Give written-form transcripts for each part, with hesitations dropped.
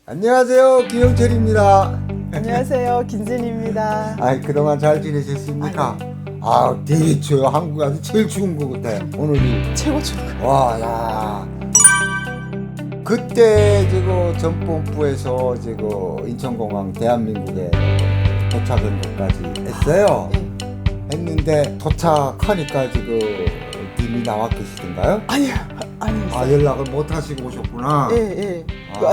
안녕하세요, 김영철입니다. 안녕하세요, 김진입니다. 그동안 잘 지내셨습니까? 되게 추워요. 한국 가서 제일 추운 것 같아. 오늘이. 최고 최고. 와, 야. 그때 전범부에서 인천공항 대한민국에 도착한 것까지 했어요. 했는데 도착하니까 님이 나와 계시던가요? 아니요. 연락을 못 하시고 오셨구나. 예.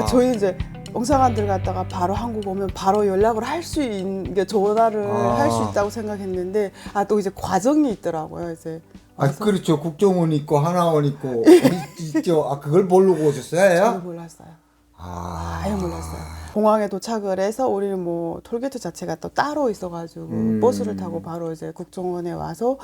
저희 이제 영상안들 갔다가 바로 한국 오면 바로 연락을 할 수 있는 게 전화를 할 수 있다고 생각했는데 또 이제 과정이 있더라고요. 이제 와서. 그렇죠. 국정원 있고 하나원 있고 있죠. 그걸 모르고 오셨어요? 저는 몰랐어요. 아예 몰랐어요. 공항에 도착을 해서 우리는 뭐 톨게이트 자체가 또 따로 있어가지고 버스를 타고 바로 이제 국정원에 와서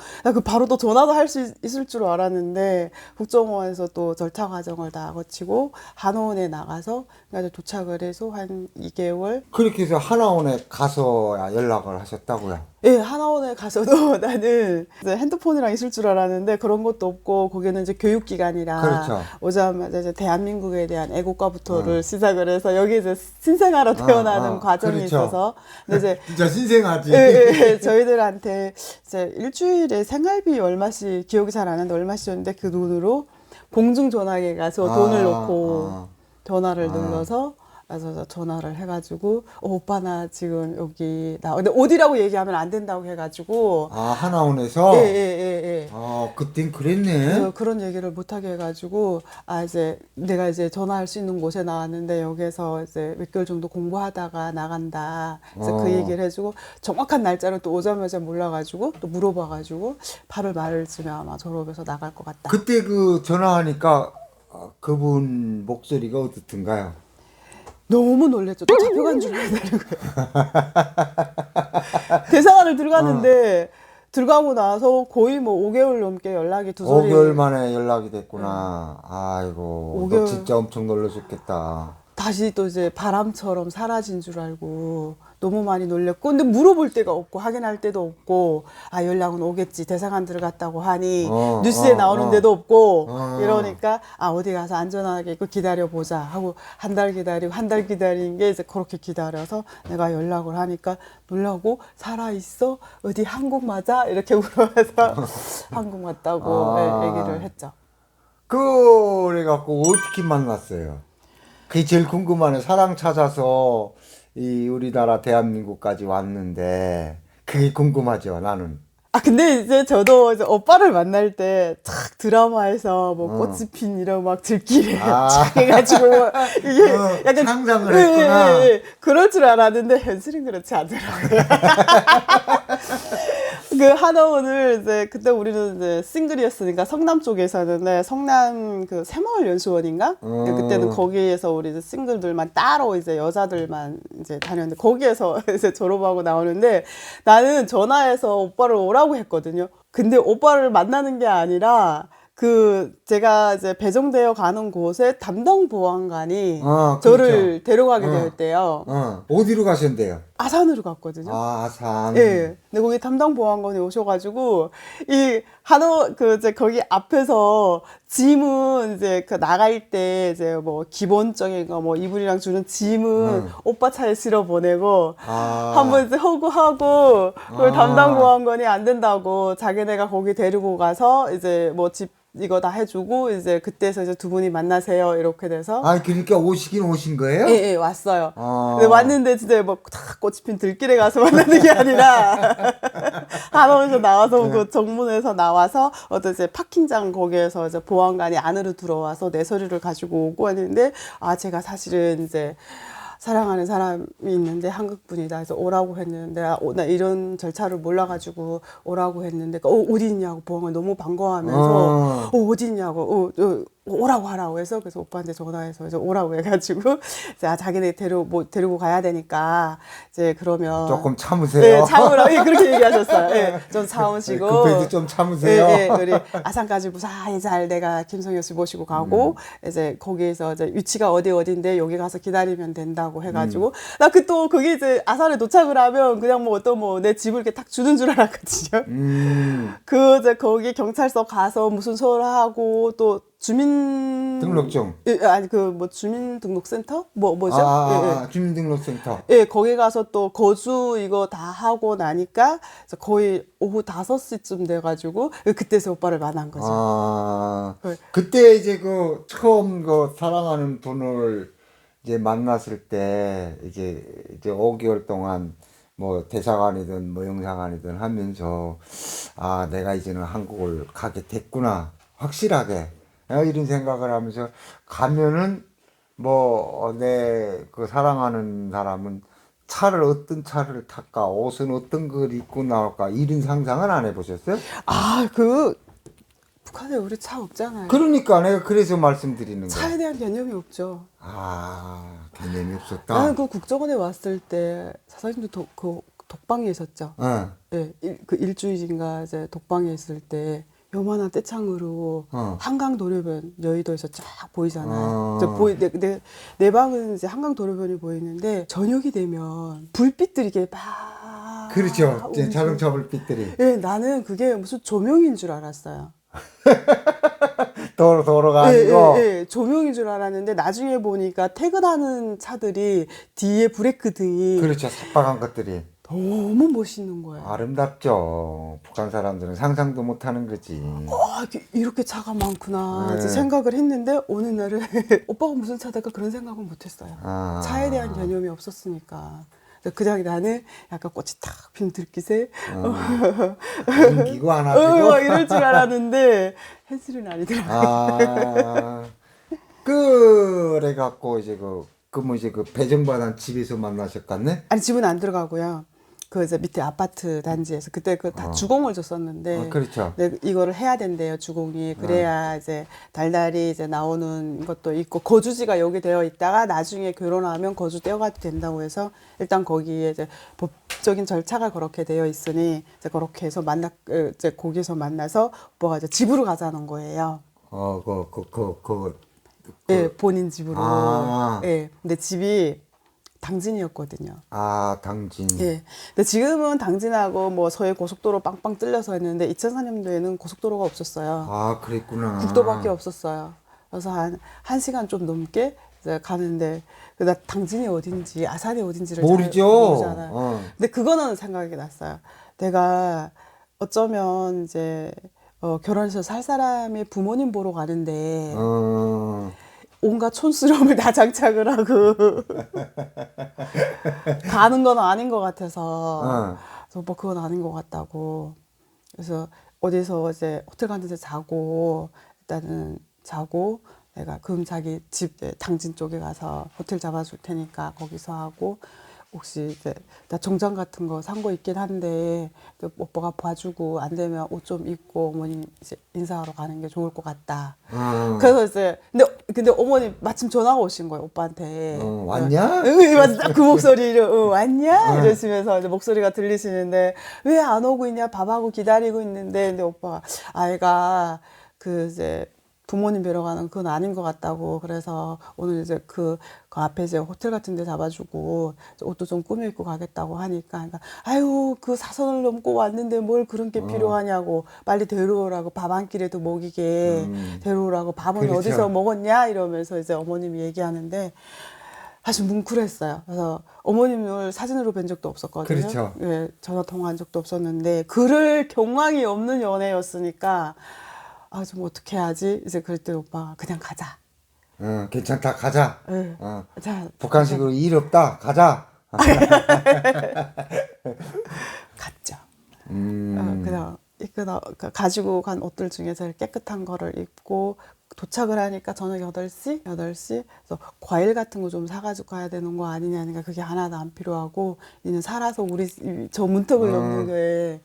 바로 또 전화도 할 수 있을 줄 알았는데 국정원에서 또 절차 과정을 다 거치고 한의원에 나가서 도착을 해서 한 2개월. 그렇게 해서 하나원에 가서 연락을 하셨다고요? 예, 하나원에 가서도 나는 이제 핸드폰이랑 있을 줄 알았는데 그런 것도 없고 거기는 이제 교육기관이라 그렇죠. 오자마자 이제 대한민국에 대한 애국가부터를 시작을 해서 여기 이제 신생아로 태어나는 과정이 그렇죠. 있어서 근데 이제 진짜 신생아지. 예, 저희들한테 이제 일주일에 생활비 얼마씩 기억이 잘 안 나는데 얼마씩 줬는데 그 돈으로 공중전화기에 가서 돈을 넣고 전화를 눌러서 그래서 전화를 해가지고 오빠 나 지금 여기 근데 어디라고 얘기하면 안 된다고 해가지고 하나원에서? 예. 그땐 그랬네. 그런 얘기를 못하게 해가지고 이제 내가 이제 전화할 수 있는 곳에 나왔는데 여기서 이제 몇 개월 정도 공부하다가 나간다. 그래서 그 얘기를 해주고 정확한 날짜를 또 오자마자 몰라가지고 또 물어봐가지고 8월 말쯤에 아마 졸업해서 나갈 것 같다. 그때 전화하니까 그분 목소리가 어떻던가요? 너무 놀랬죠. 또 잡혀간 줄 알았다는 거예요. 대사관을 들어갔는데 들어가고 나서 거의 뭐 5개월 넘게 연락이 두서리. 5개월 만에 연락이 됐구나. 아이고, 5개월. 너 진짜 엄청 놀라셨겠다. 다시 또 이제 바람처럼 사라진 줄 알고 너무 많이 놀랬고 근데 물어볼 데가 없고 확인할 데도 없고 연락은 오겠지 대사관 들어갔다고 하니 뉴스에 나오는 데도 없고 이러니까 어디 가서 안전하게 있고 기다려보자 하고 한 달 기다리고 한 달 기다린 게 이제 그렇게 기다려서 내가 연락을 하니까 놀라고 살아있어? 어디 한국 맞아? 이렇게 물어봐서 한국 맞다고 얘기를 했죠. 그래갖고 어떻게 만났어요? 그게 제일 궁금하네. 사랑 찾아서 이 우리나라 대한민국까지 왔는데 그게 궁금하죠, 나는. 근데 이제 저도 이제 오빠를 만날 때 탁 드라마에서 뭐 꽃이 핀 이런 막 들길에 착 해가지고 이게 약간 상상을 했구나. 그럴 줄 알았는데 현실은 그렇지 않더라고요. 그 한의원을 이제 그때 우리는 이제 싱글이었으니까 성남 쪽에 있었는데 성남 그 새마을 연수원인가? 그때는 거기에서 우리 이제 싱글들만 따로 이제 여자들만 이제 다녔는데 거기에서 이제 졸업하고 나오는데 나는 전화해서 오빠를 오라고 했거든요. 근데 오빠를 만나는 게 아니라 제가 이제 배정되어 가는 곳에 담당 보안관이 저를 데려가게 되었대요. 어디로 가셨대요? 아산으로 갔거든요. 아산. 예. 근데 거기 담당 보안관이 오셔가지고, 이제 거기 앞에서 짐은 이제 나갈 때 이제 뭐 기본적인 거 뭐 이불이랑 주는 짐은 오빠 차에 실어 보내고, 한번 이제 허구하고, 그 담당 보안관이 안 된다고 자기네가 거기 데리고 가서 이제 뭐 이거 다 해주고 이제 그때서 이제 두 분이 만나세요 이렇게 돼서 그러니까 오시긴 오신 거예요? 예, 왔어요. 근데 왔는데 진짜 뭐 다 꽃이 핀 들길에 가서 만나는 게 아니라 한원에서 나와서 그 정문에서 나와서 어떤 이제 파킹장 거기에서 이제 보안관이 안으로 들어와서 내 서류를 가지고 오고 했는데 제가 사실은 이제 사랑하는 사람이 있는데 한국 분이다 해서 오라고 했는데 나 이런 절차를 몰라가지고 오라고 했는데 어디 있냐고 보안관 너무 반가워하면서 어디 있냐고 오라고 하라고 해서 그래서 오빠한테 전화해서 이제 오라고 해가지고 이제 자기네 데리고 가야 되니까 이제 그러면 조금 참으세요. 네, 참으라고 그렇게 얘기하셨어요. 네, 좀 참으시고 급해도 좀 참으세요. 네, 우리 아산까지 무사히 잘 내가 김성현 씨 모시고 가고 이제 거기에서 이제 위치가 어디인데 여기 가서 기다리면 된다고 해가지고 나 그게 이제 아산에 도착을 하면 그냥 뭐 어떤 뭐 내 집을 이렇게 딱 주는 줄 알았거든요. 이제 거기 경찰서 가서 무슨 소리 하고 또 주민 등록증. 예, 아니 그 뭐 주민등록센터 뭐죠? 주민등록센터. 예, 거기 가서 또 거주 이거 다 하고 나니까 이제 거의 오후 5시쯤 돼가지고 그때서 오빠를 만난 거죠. 네. 그때 이제 그 처음 그 사랑하는 분을 이제 만났을 때 이제 5개월 동안 뭐 대사관이든 뭐 영사관이든 하면서 아, 내가 이제는 한국을 가게 됐구나. 확실하게. 이런 생각을 하면서 가면은 뭐 내 그 사랑하는 사람은 차를 어떤 차를 탈까, 옷은 어떤 걸 입고 나올까 이런 상상은 안 해보셨어요? 아, 그 북한에 우리 차 없잖아요. 그러니까 내가 그래서 말씀드리는 거야. 차에 대한 개념이 없죠. 개념이 없었다. 나는 그 국정원에 왔을 때 사장님도 그 독방에 있었죠. 어, 예, 그 일주일인가 이제 독방에 있을 때 요만한 떼창으로 한강 도로변 여의도에서 쫙 보이잖아요. 내 방은 이제 한강 도로변이 보이는데 저녁이 되면 불빛들이 이게 막 그렇죠. 이제 자동차 불빛들이 예, 나는 그게 무슨 조명인 줄 알았어요. 도로가 예, 아니고. 예, 예. 조명인 줄 알았는데 나중에 보니까 퇴근하는 차들이 뒤에 브레이크 등이 그렇죠. 삭박한 것들이 너무 멋있는 거예요. 아름답죠. 북한 사람들은 상상도 못하는 거지. 이렇게 차가 많구나 네. 이제 생각을 했는데 어느 날은 오빠가 무슨 차다가 그런 생각은 못했어요. 차에 대한 개념이 없었으니까. 그냥 나는 약간 꽃이 탁 핀 들기세 인기고 안 하고. 막 이럴 줄 알았는데 현실은 아니더라고요. 그래갖고 이제 뭐 이제 그 배정받은 집에서 만나셨겠네? 아니 집은 안 들어가고요. 그 이제 밑에 아파트 단지에서 그때 그 다 주공을 줬었는데 그렇죠. 네, 이거를 해야 된대요 주공이. 그래야 이제 달달이 이제 나오는 것도 있고 거주지가 여기 되어 있다가 나중에 결혼하면 거주 떼어가도 된다고 해서 일단 거기에 이제 법적인 절차가 그렇게 되어 있으니 이제 그렇게 해서 이제 거기서 만나서 오빠가 이제 집으로 가자는 거예요. 예, 본인 집으로. 예, 근데 집이 당진이었거든요. 당진. 예. 근데 지금은 당진하고 뭐 서해 고속도로 빵빵 뚫려서 했는데 2004년도에는 고속도로가 없었어요. 그랬구나. 국도밖에 없었어요. 그래서 한 시간 좀 넘게 이제 가는데 나 당진이 어딘지 아산이 어딘지를 모르죠. 잘 모르잖아요. 근데 그거는 생각이 났어요. 내가 어쩌면 이제 결혼해서 살 사람이 부모님 보러 가는데 온갖 촌스러움을 다 장착을 하고 가는 건 아닌 것 같아서 그래서 뭐 그건 아닌 것 같다고. 그래서 어디서 이제 호텔 갔는데 자고 일단은 자고 내가 그럼 자기 집 당진 쪽에 가서 호텔 잡아줄 테니까 거기서 하고 혹시 이제 나 정장 같은 거 산 거 있긴 한데 오빠가 봐주고 안 되면 옷 좀 입고 어머님 이제 인사하러 가는 게 좋을 것 같다. 그래서 이제 근데 어머니 마침 전화가 오신 거예요 오빠한테. 왔냐? 맞아 그 목소리로 왔냐 이러시면서 이제 목소리가 들리시는데 왜 안 오고 있냐 밥하고 기다리고 있는데 근데 오빠가 아이가 그 이제 부모님 뵈러 가는 그건 아닌 것 같다고. 그래서 오늘 이제 그 앞에 이제 호텔 같은 데 잡아주고 옷도 좀 꾸며 입고 가겠다고 하니까. 그러니까 아유, 그 사선을 넘고 왔는데 뭘 그런 게 필요하냐고. 빨리 데려오라고. 밥 한 끼라도 먹이게 데려오라고. 밥은 그렇죠. 어디서 먹었냐? 이러면서 이제 어머님이 얘기하는데 사실 뭉클했어요. 그래서 어머님을 사진으로 뵌 적도 없었거든요. 그렇죠. 예, 전화 통화한 적도 없었는데 그럴 경황이 없는 연애였으니까 좀 어떻게 하지? 이제 그랬더니 오빠가 그냥 가자. 괜찮다. 가자. 네. 자, 북한식으로 일 없다. 가자. 갔죠. 그냥 가지고 간 옷들 중에 제일 깨끗한 거를 입고 도착을 하니까 저녁 8시? 그래서 과일 같은 거 좀 사가지고 가야 되는 거 아니냐니까 그게 하나도 안 필요하고 이는 살아서 저 문턱을 넘는 게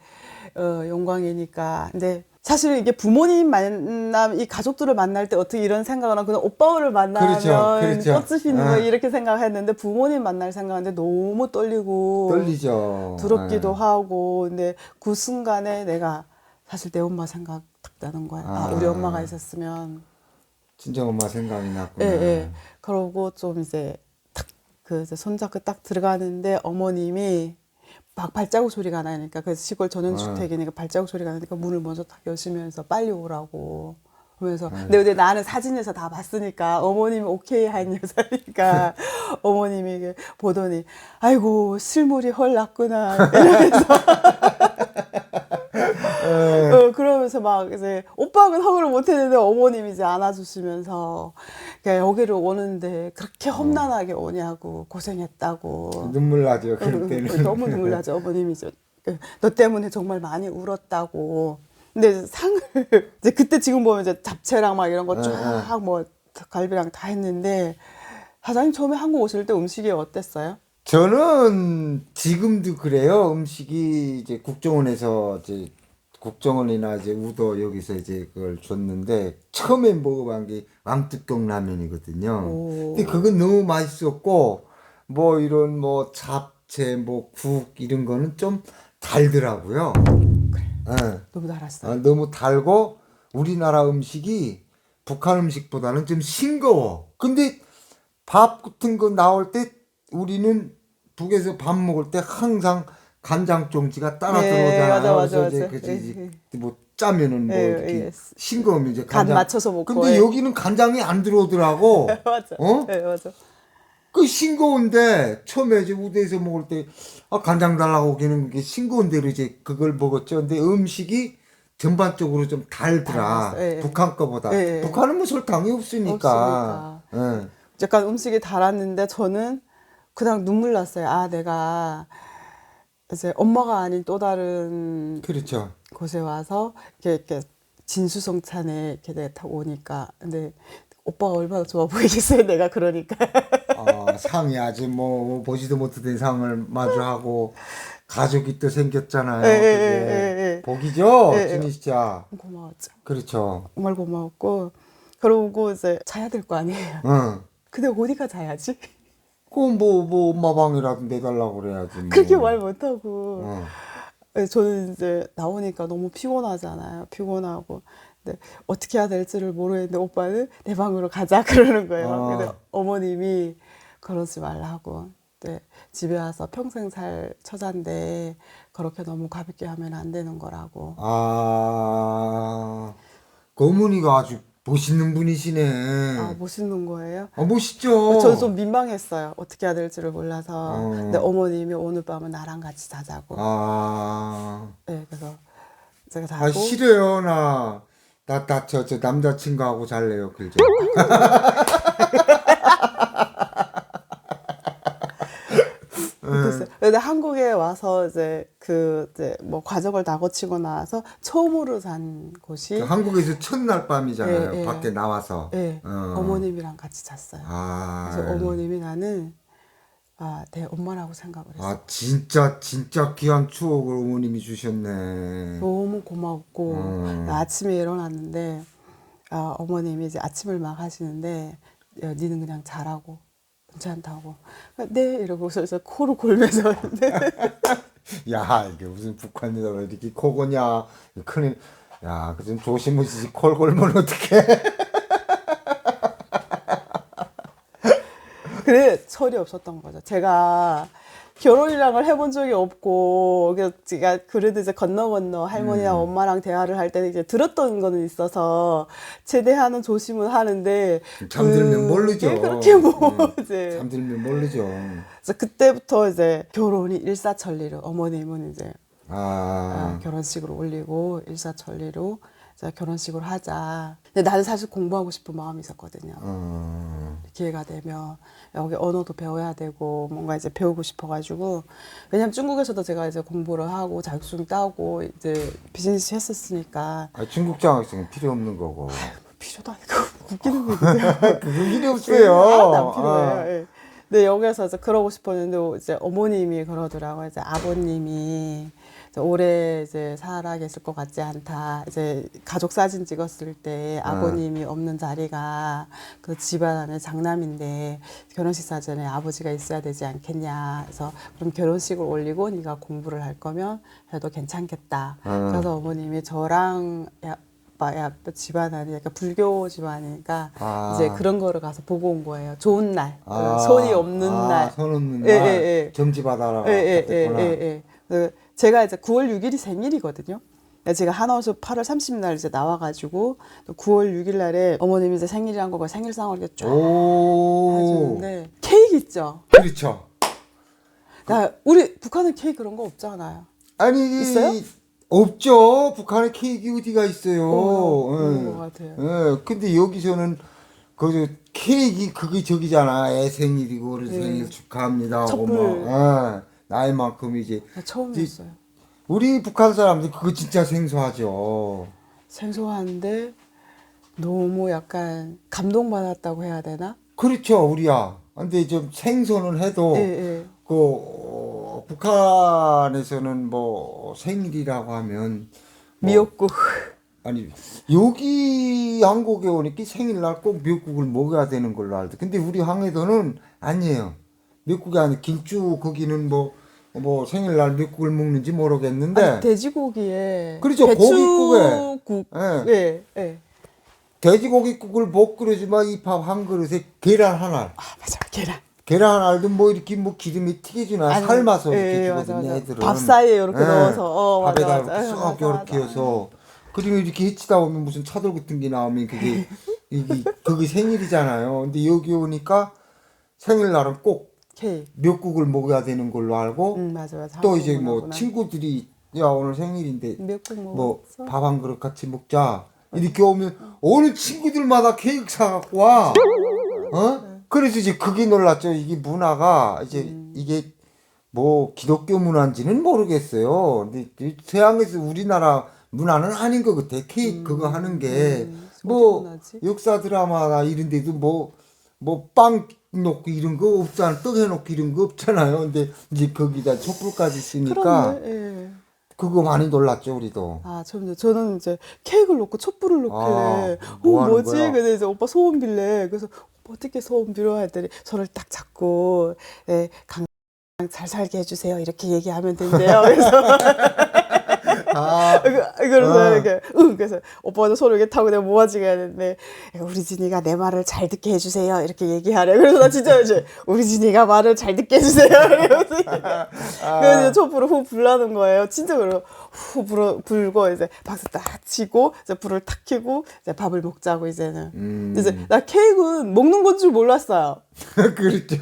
영광이니까. 근데 사실 이게 부모님 만남, 이 가족들을 만날 때 어떻게 이런 생각을 하고, 그냥 오빠를 만나면 그렇죠. 꽃이 피는 거 이렇게 생각했는데, 부모님 만날 생각하는데 너무 떨리죠. 두렵기도 하고, 근데 그 순간에 내가 사실 내 엄마 생각 딱 나는 거야. 우리 엄마가 있었으면. 친정 엄마 생각이 났구나. 예. 그러고 좀 이제 이제 손잡고 딱 들어가는데 어머님이 막 발자국 소리가 나니까 그 시골 전원주택이니까 발자국 소리가 나니까 문을 먼저 딱 여시면서 빨리 오라고. 그러면서 근데 나는 사진에서 다 봤으니까 어머님이 오케이 한 여자니까 어머님이 이게 보더니 아이고 실물이 헐 났구나 이러면서 그러면서 막 이제 오빠는 허그를 못했는데 어머님이 이제 안아주시면서 그러니까 여기를 오는데 그렇게 험난하게 오냐고 고생했다고 눈물 나죠 그럴 때는. 너무 눈물 나죠. 어머님이 이제 너 때문에 정말 많이 울었다고. 근데 상을 이제 그때 지금 보면 이제 잡채랑 막 이런 거 쫙 뭐 갈비랑 다 했는데 사장님 처음에 한국 오실 때 음식이 어땠어요? 저는 지금도 그래요. 음식이 이제 국정원에서 이제 국정원이나 이제 우도 여기서 이제 그걸 줬는데 처음에 먹어본 게 왕뚜껑 라면이거든요. 오. 근데 그건 너무 맛있었고 뭐 이런 뭐 잡채 뭐 국 이런 거는 좀 달더라고요. 예. 너무 달았어요. 너무 달고 우리나라 음식이 북한 음식보다는 좀 싱거워. 근데 밥 같은 거 나올 때 우리는 북에서 밥 먹을 때 항상 간장 종지가 따라 네, 들어오잖아요. 맞아, 맞아, 그래서 이제 맞아. 그치 뭐 짜면은 뭐 예, 이렇게 예. 싱거우면 이제 간 간장. 맞춰서 먹고, 근데 예. 여기는 간장이 안 들어오더라고. 맞아. 어? 네, 맞아. 그 싱거운데 처음에 이제 우대에서 먹을 때 간장 달라고 하기는 게 싱거운 대로 이제 그걸 먹었죠. 근데 음식이 전반적으로 좀 달더라. 달았어, 예, 예. 북한 거보다. 예, 예. 북한은 뭐 설탕이 없으니까. 예. 약간 음식이 달았는데 저는 그냥 눈물 났어요. 아, 내가 이제 엄마가 아닌 또 다른 그렇죠. 곳에 와서 이렇게 진수성찬에 이렇게 내가 딱 오니까 근데 오빠가 얼마나 좋아 보이겠어요. 내가 그러니까. 상이 아주 뭐 보지도 못했던 상을 마주하고 가족이 또 생겼잖아요. 예, 예, 그게 예, 예. 복이죠, 예, 예. 진희씨야. 고마웠죠. 그렇죠. 정말 고마웠고 그러고 이제 자야 될 거 아니에요. 응. 근데 어디가 자야지? 그럼 뭐 엄마 방이라도 내달라고 그래야지. 뭐. 그렇게 말 못하고 응. 저는 이제 나오니까 너무 피곤하잖아요. 피곤하고. 근데 어떻게 해야 될지를 모르겠는데 오빠는 내 방으로 가자 그러는 거예요. 근데 어머님이 그러지 말라고. 네, 집에 와서 평생 살 처자인데 그렇게 너무 가볍게 하면 안 되는 거라고. 그 어머니가 아주 멋있는 분이시네. 아, 멋있는 거예요? 멋있죠. 저는 좀 민망했어요. 어떻게 해야 될지를 몰라서. 어. 근데 어머님이 오늘 밤은 나랑 같이 자자고. 네, 그래서 제가 자고. 싫어요, 저 남자친구하고 잘래요, 그죠? 됐어요. 근데 한국에 와서 이제 이제 뭐 과정을 다 거치고 나서 처음으로 산 곳이 한국에서 첫날 밤이잖아요. 예, 예. 밖에 나와서. 예, 어머님이랑 같이 잤어요. 그래서 어머님이 나는 내 엄마라고 생각을 했어요. 진짜 귀한 추억을 어머님이 주셨네. 너무 고마웠고 아침에 일어났는데 어머님이 이제 아침을 막 하시는데 야, 니는 그냥 자라고 괜찮다고 네 이러고서 이제 코를 골면서 야, 이게 무슨 북한 여자가 이렇게 코고냐. 큰일. 야, 그 좀 조심하시지. 콜 골면 어떡해. 그래 철이 없었던 거죠. 제가 결혼이랑을 해본 적이 없고 그래서 제가 그래도 이제 건너 할머니랑 엄마랑 대화를 할 때는 이제 들었던 거는 있어서 최대한은 조심은 하는데 잠들면 모르죠. 그렇게 뭐 이제 잠들면 모르죠. 그래서 그때부터 이제 결혼이 일사천리로 어머님은 이제 결혼식으로 올리고 일사천리로 이제 결혼식으로 하자. 근데 나는 사실 공부하고 싶은 마음이 있었거든요. 기회가 되면 여기 언어도 배워야 되고 뭔가 이제 배우고 싶어가지고 왜냐면 중국에서도 제가 이제 공부를 하고 자격증 따고 이제 비즈니스 했었으니까 중국 장학생은 필요 없는 거고. 필요도 아니고 웃기는 거죠. 그건 필요 없어요. 안 필요해요. 예. 근데 여기서 이제 그러고 싶었는데 이제 어머님이 그러더라고요. 이제 아버님이 이제 오래 이제 살아 계실 것 같지 않다. 이제 가족 사진 찍었을 때 아버님이 없는 자리가 그 집안 안에 장남인데 결혼식 사진에 아버지가 있어야 되지 않겠냐. 그래서 그럼 결혼식을 올리고 네가 공부를 할 거면 해도 괜찮겠다. 그래서 어머님이 저랑 집안이 약간 불교 집안이니까 이제 그런 거를 가서 보고 온 거예요. 좋은 날, 손이 없는 날, 손 없는 날, 예. 점지 받아라. 예. 제가 이제 9월 6일이 생일이거든요. 제가 한화에서 8월 30일 날 이제 나와가지고 또 9월 6일 날에 어머님이 이제 생일이란 거고 생일상을 이렇게 쫙 오. 해주는데 케이크 있죠. 그렇죠. 우리 북한은 케이크 그런 거 없잖아요. 아니 있어요? 없죠. 북한에 케이크 어디가 있어요. 그런 것 같아요. 예. 근데 여기서는 그 케이크 그게 저기잖아. 애 생일이고 우리 생일 축하합니다 하고 촛불. 막 나이만큼 이제 처음이었어요. 우리 북한 사람들 그거 진짜 생소하죠. 생소한데 너무 약간 감동받았다고 해야 되나? 그렇죠, 우리야. 근데 좀 생소는 해도 예, 예. 북한에서는 뭐 생일이라고 하면 미역국. 아니 여기 한국에 오니까 생일날 꼭 미역국을 먹어야 되는 걸로 알죠. 근데 우리 항해도는 아니에요. 미역국이 아니 길주 거기는 뭐 생일날 미역국을 먹는지 모르겠는데 아니, 돼지고기에 그렇죠, 고깃국에. 배추국. 예. 예, 예. 돼지고기국을 못 끓여주면 이 밥 한 그릇에 계란 한 알. 아, 맞아. 계란. 계란 한 알도 뭐 이렇게 뭐 기름이 튀기지나 아니, 삶아서 예, 이렇게 예, 주거든요, 맞아, 맞아. 애들은. 밥 사이에 이렇게 예. 넣어서. 맞아, 밥에다 맞아. 쏙 맞아, 이렇게 맞아. 해서 그리고 이렇게 해치다 보면 무슨 차돌 같은 게 나오면 그게 그게 생일이잖아요. 근데 여기 오니까 생일날은 꼭 케이크. 미역국을 먹어야 되는 걸로 알고 맞아, 맞아. 또 한국 이제 뭐 문화구나. 친구들이 야 오늘 생일인데 미역국 뭐 먹었어? 밥 한 그릇 같이 먹자 이렇게 오면 오늘 친구들마다 케이크 사갖고 와. 그래서 이제 그게 놀랐죠. 이게 문화가 이제 이게 뭐 기독교 문화인지는 모르겠어요. 근데 이 서양에서 우리나라 문화는 아닌 것 같아. 케이크 그거 하는 게 어디 뭐 문화지? 역사 드라마나 이런 데도 뭐 빵 놓고 이런 거 없잖아. 떡 해놓고 이런 거 없잖아요. 근데 이제 거기다 촛불까지 쓰니까 그런데, 예. 그거 많이 놀랐죠, 우리도. 저는 이제 케이크를 놓고 촛불을 놓길래, 뭐 하는 뭐지? 거야? 근데 이제 오빠 소원 빌래. 그래서 오빠 어떻게 소원 빌어? 했더니 손을 딱 잡고, 예, 강잘 살게 해주세요. 이렇게 얘기하면 된대요. 그래서, 아, 그래서 이렇게, 그래서 오빠도 손을 이렇게 타고 내가 모아지게 하는데, 우리 진이가 내 말을 잘 듣게 해주세요. 이렇게 얘기하래. 그래서 나 진짜 이제, 우리 진이가 말을 잘 듣게 해주세요. 그래서 그래서 이제 촛불을 후 불라는 거예요. 진짜 그래요. 후 불고 이제 박수 딱 치고 이제 불을 탁 켜고 이제 밥을 먹자고 이제는. 이제 나 케이크는 먹는 건 줄 몰랐어요. 그렇죠.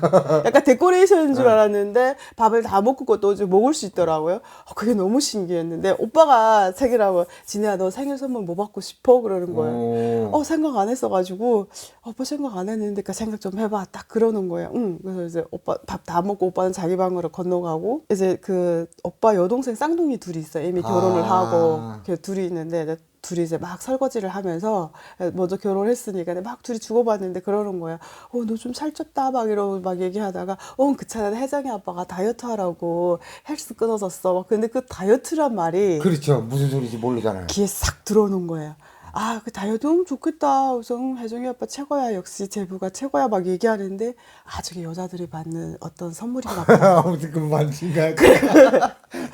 약간 데코레이션인 줄 알았는데 밥을 다 먹고 그것도 이제 먹을 수 있더라고요. 그게 너무 신기했는데 오빠가 생일하고 진혜야 너 생일 선물 뭐 받고 싶어? 그러는 거예요. 생각 안 했어가지고 오빠 생각 안 했는데 그러니까 생각 좀 해봐 딱 그러는 거예요. 그래서 이제 오빠 밥 다 먹고 오빠는 자기 방으로 건너가고 이제 그 오빠 여동생 쌍둥이 둘이 있어요. 이미 결혼을 하고 이렇게 둘이 있는데 이제 둘이 이제 막 설거지를 하면서 먼저 결혼했으니까 막 둘이 주고받는데 그러는 거야. 너 좀 살쪘다 막 이러고 막 얘기하다가 그찮아 혜정이 아빠가 다이어트 하라고 헬스 끊어졌어. 막 근데 그 다이어트란 말이 그렇죠. 무슨 소리인지 모르잖아요. 귀에 싹 들어오는 거예요. 그 다이어트 좋겠다. 우선 혜정이 아빠 최고야. 역시 제부가 최고야. 막 얘기하는데 저게 여자들이 받는 어떤 선물인가 보다. 아무튼 그만진가.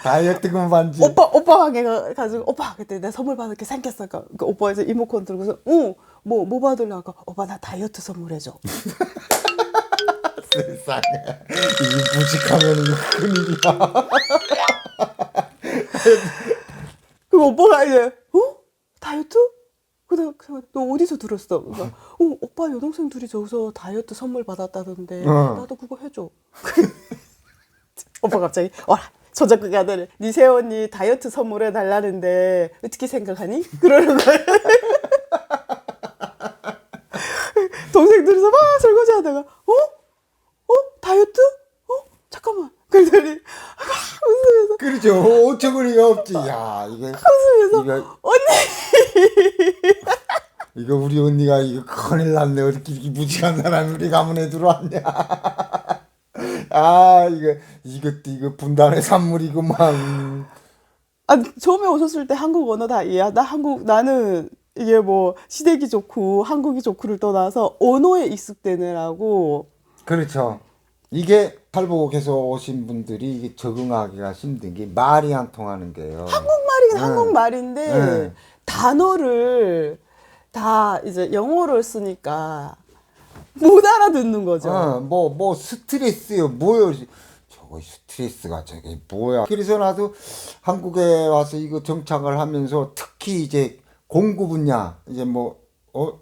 다이어트 그만지. 오빠 방에 가지고 오빠 그때 내 선물 받을 게 생겼어. 그 오빠 이제 리모컨 들고서 뭐 받으려고 오빠 나 다이어트 선물해줘. 세상에 이게 무식하면 이거 큰일이야. 그럼 오빠가 이제 다이어트? 그다음 너 어디서 들었어? 그래서 오빠 여동생 둘이 저기서 다이어트 선물 받았다던데 나도 그거 해줘. 오빠 갑자기 저작극이 아들 네 새언니 다이어트 선물해 달라는데 어떻게 생각하니? 그러는 거야. 동생 둘이서 막 설거지 하다가 다이어트? 잠깐만. 그랬더니 웃으면서 그렇죠. 어처구니가 없지. 야 이게 웃으면서 이거 언니 이거 우리 언니가 이거 큰일 났네. 어떻게 이렇게 무식한 사람이 우리 가문에 들어왔냐. 이거 분단의 산물이구만. 처음에 오셨을 때 한국 언어 다 이해야. 나는 이게 뭐 시댁이 좋고 한국이 좋고를 떠나서 언어에 익숙되느라고. 그렇죠. 이게 탈북에서 오신 분들이 이게 적응하기가 힘든 게 말이 안 통하는 게요. 한국말이긴 한국말인데 단어를 다 이제 영어를 쓰니까 못 알아듣는 거죠. 뭐 스트레스요, 뭐요. 저거 스트레스가 저게 뭐야. 그래서 나도 한국에 와서 이거 정착을 하면서 특히 이제 공구 분야 이제 뭐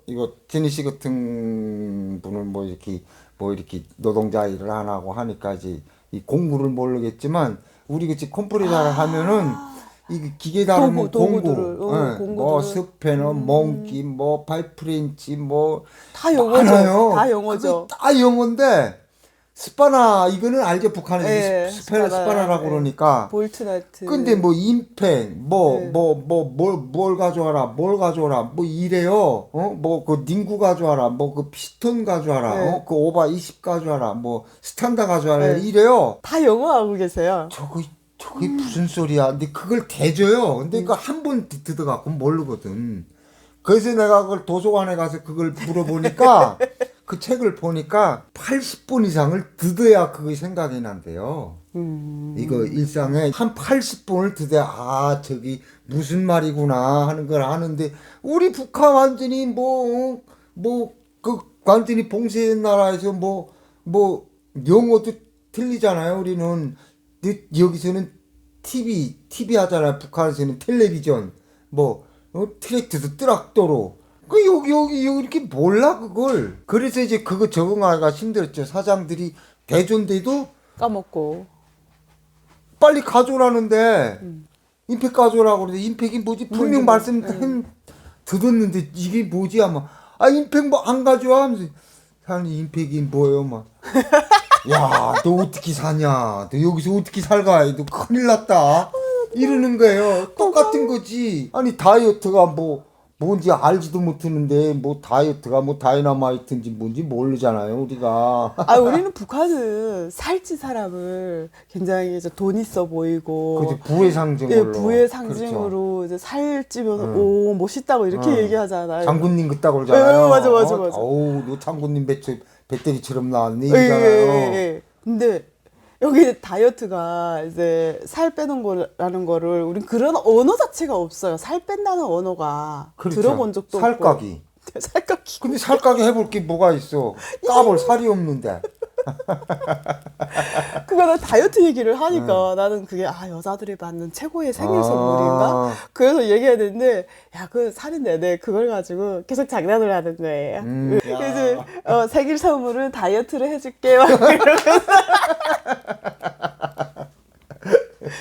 이거 제니 씨 같은 분은 뭐 이렇게 노동자 일을 안 하고 하니까 이제 이 공구를 모르겠지만 우리 그치 컴퓨터를 하면은 이 기계 다루는 공구, 도구들을, 예, 공구들을. 뭐 스패너, 몽키, 뭐 파이프렌치, 뭐 다 영어죠. 많아요. 다 영어죠. 그게 다 영어인데 스파나 이거는 알죠 북한에서 예, 스파나라고 예. 그러니까. 볼트너트. 근데 뭐 임팩 네. 뭘 가져와라 뭘 가져와라 뭐 이래요. 뭐 그 닝구 가져와라 뭐 그 피스톤 가져와라 네. 그 오바 20 가져와라 뭐 스탄다 가져와라 네. 이래요. 다 영어하고 계세요. 저게 무슨 소리야. 근데 그걸 대줘요. 근데 그거 한 번 듣어갖고 모르거든. 그래서 내가 그걸 도서관에 가서 그걸 물어보니까 그 책을 보니까 80번 이상을 듣어야 그게 생각이 난대요. 이거 일상에 한 80번을 듣어야 저기 무슨 말이구나 하는 걸 아는데 우리 북한 완전히 그 완전히 봉쇄 나라에서 영어도 틀리잖아요. 우리는 근데 여기서는 TV 하잖아요. 북한에서는 텔레비전, 트랙트도 뜨락도로. 여기 이렇게 몰라, 그걸. 그래서 이제 그거 적응하기가 힘들었죠. 사장들이 대전대도 까먹고. 빨리 가져오라는데, 임팩 가져오라고 그러는데, 임팩이 뭐지? 분명 듣었는데, 이게 뭐지? 아마, 임팩 뭐 안 가져와? 하면서, 사장님, 임팩이 뭐예요? 막. 야, 너 어떻게 사냐? 너 여기서 어떻게 살가? 너 큰일 났다. 이러는 거예요. 똑같은 거지. 아니, 다이어트가 뭔지 알지도 못하는데, 다이어트가 다이너마이트인지 뭔지 모르잖아요, 우리가. 우리는 북한은 살찐 사람을 굉장히 이제 돈 있어 보이고. 그죠, 부의 상징으로. 예, 부의 상징으로 이제 살찌면, 오, 멋있다고 이렇게 얘기하잖아요. 장군님 같다고 그러잖아요. 예, 맞아. 어우, 너 장군님 배때기처럼 나왔네, 예, 이러잖아요. 근데 여기 다이어트가 이제 살 빼는 거라는 거를 우린 그런 언어 자체가 없어요. 살 뺀다는 언어가 그렇죠. 들어본 적도 살까기. 없고. 살까기. 근데 살까기 해볼 게 뭐가 있어? 까볼 살이 없는데. 그거는 다이어트 얘기를 하니까 나는 그게 여자들이 받는 최고의 생일 선물인가? 그래서 얘기해야 되는데 그 살이 내내 그걸 가지고 계속 장난을 하는 거예요. 그래서 생일 선물은 다이어트를 해줄게 막 이러면서.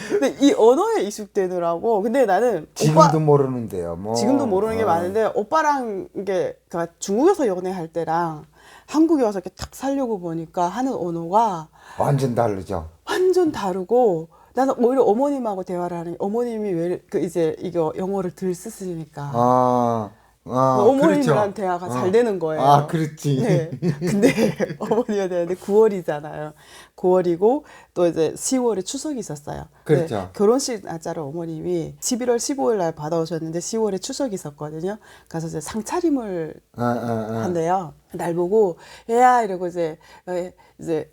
근데 이 언어에 익숙되느라고. 근데 나는 지금도 모르는데요. 지금도 모르는 게 많은데 오빠랑 이게 그러니까 중국에서 연애할 때랑 한국에 와서 이렇게 탁 살려고 보니까 하는 언어가 완전 다르죠. 완전 다르고 나는 오히려 어머님하고 대화를 하는 게 어머님이 왜 이제 이거 영어를 들 쓰시니까 어머님이랑 그렇죠. 대화가 잘 되는 거예요. 그렇지. 네. 근데 어머니가 되는데 9월이잖아요. 9월이고 또 이제 10월에 추석이 있었어요. 그렇죠. 네, 결혼식 날짜를 어머님이 11월 15일 날 받아오셨는데 10월에 추석이 있었거든요. 그래서 이제 상차림을 한대요. 날 보고 애야 이러고 이제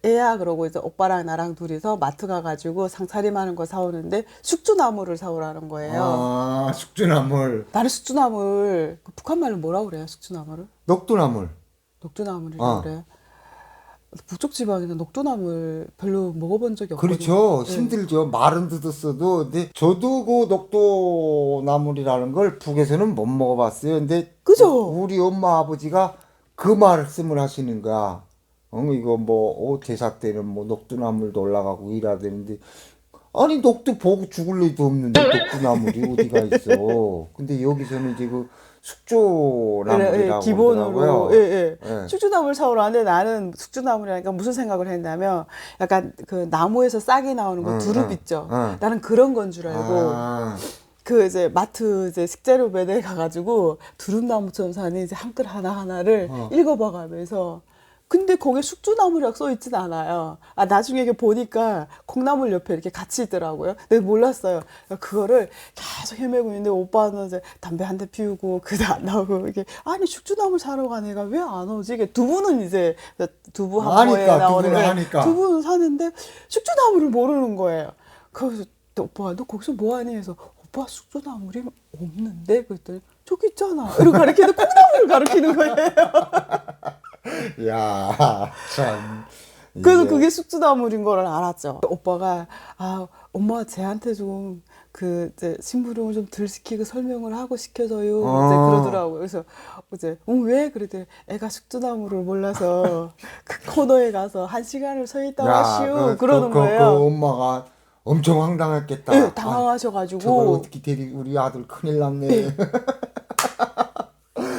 애야 그러고 이제 오빠랑 나랑 둘이서 마트 가가지고 상차림하는 거 사오는데 숙주나물을 사오라는 거예요. 숙주나물. 나는 숙주나물 북한 말로 뭐라고 그래요? 숙주나물을? 녹두나물. 녹두나물이라고 그래요. 북쪽 지방에는 녹두나물 별로 먹어본 적이 없거든요. 그렇죠. 힘들죠. 말은 듣었어도. 근데 저도 그 녹두나물이라는 걸 북에서는 못 먹어봤어요. 근데 그죠? 우리 엄마 아버지가 그 말씀을 하시는 거야. 이거 제사 때는 녹두나물도 올라가고 이래야 되는데 아니 녹두 보고 죽을 일도 없는데 녹두나물이 어디가 있어. 근데 여기서는 이제 그 숙주나물이라고 기본으로 그러더라고요. 숙주나물 사오라 하는데 나는 숙주나물이니까 무슨 생각을 했냐면 약간 그 나무에서 싹이 나오는 거 두릅 있죠. 나는 그런 건 줄 알고 그 이제 마트 이제 식재료 매대에 가가지고 두릅나무처럼 사는 이제 한 끈 하나하나를 읽어봐가면서 근데 거기에 숙주나물이라고 써있진 않아요. 나중에 이게 보니까 콩나물 옆에 이렇게 같이 있더라고요. 내가 몰랐어요. 그거를 계속 헤매고 있는데 오빠는 이제 담배 한 대 피우고 그게 안 나오고 이게 아니 숙주나물 사러 간 애가 왜 안 오지? 이게 두부는 이제 두부 한 번에 나오는 두부는 사는데 숙주나물을 모르는 거예요. 그래서 오빠가 너 거기서 뭐 하니? 해서 오빠 숙주나물이 없는데? 그랬더니 저기 있잖아. 이러고 가르치는데 콩나물을 가르치는 거예요. 야, 참. 그래서 이게- 그게 숙주나물인 걸 알았죠. 오빠가 아 엄마 쟤한테 좀 그 이제 심부름을 좀 덜 시키고 설명을 하고 시켜줘요. 이제 그러더라고요. 그래서 이제 왜 그랬더니 애가 숙주나물을 몰라서 그 코너에 가서 1시간을 서 있다 와시오 그러는 그 거예요. 엄마가 엄청 황당했겠다. 네, 아, 당황하셔가지고 저걸 어떻게 우리 아들 큰일 났네.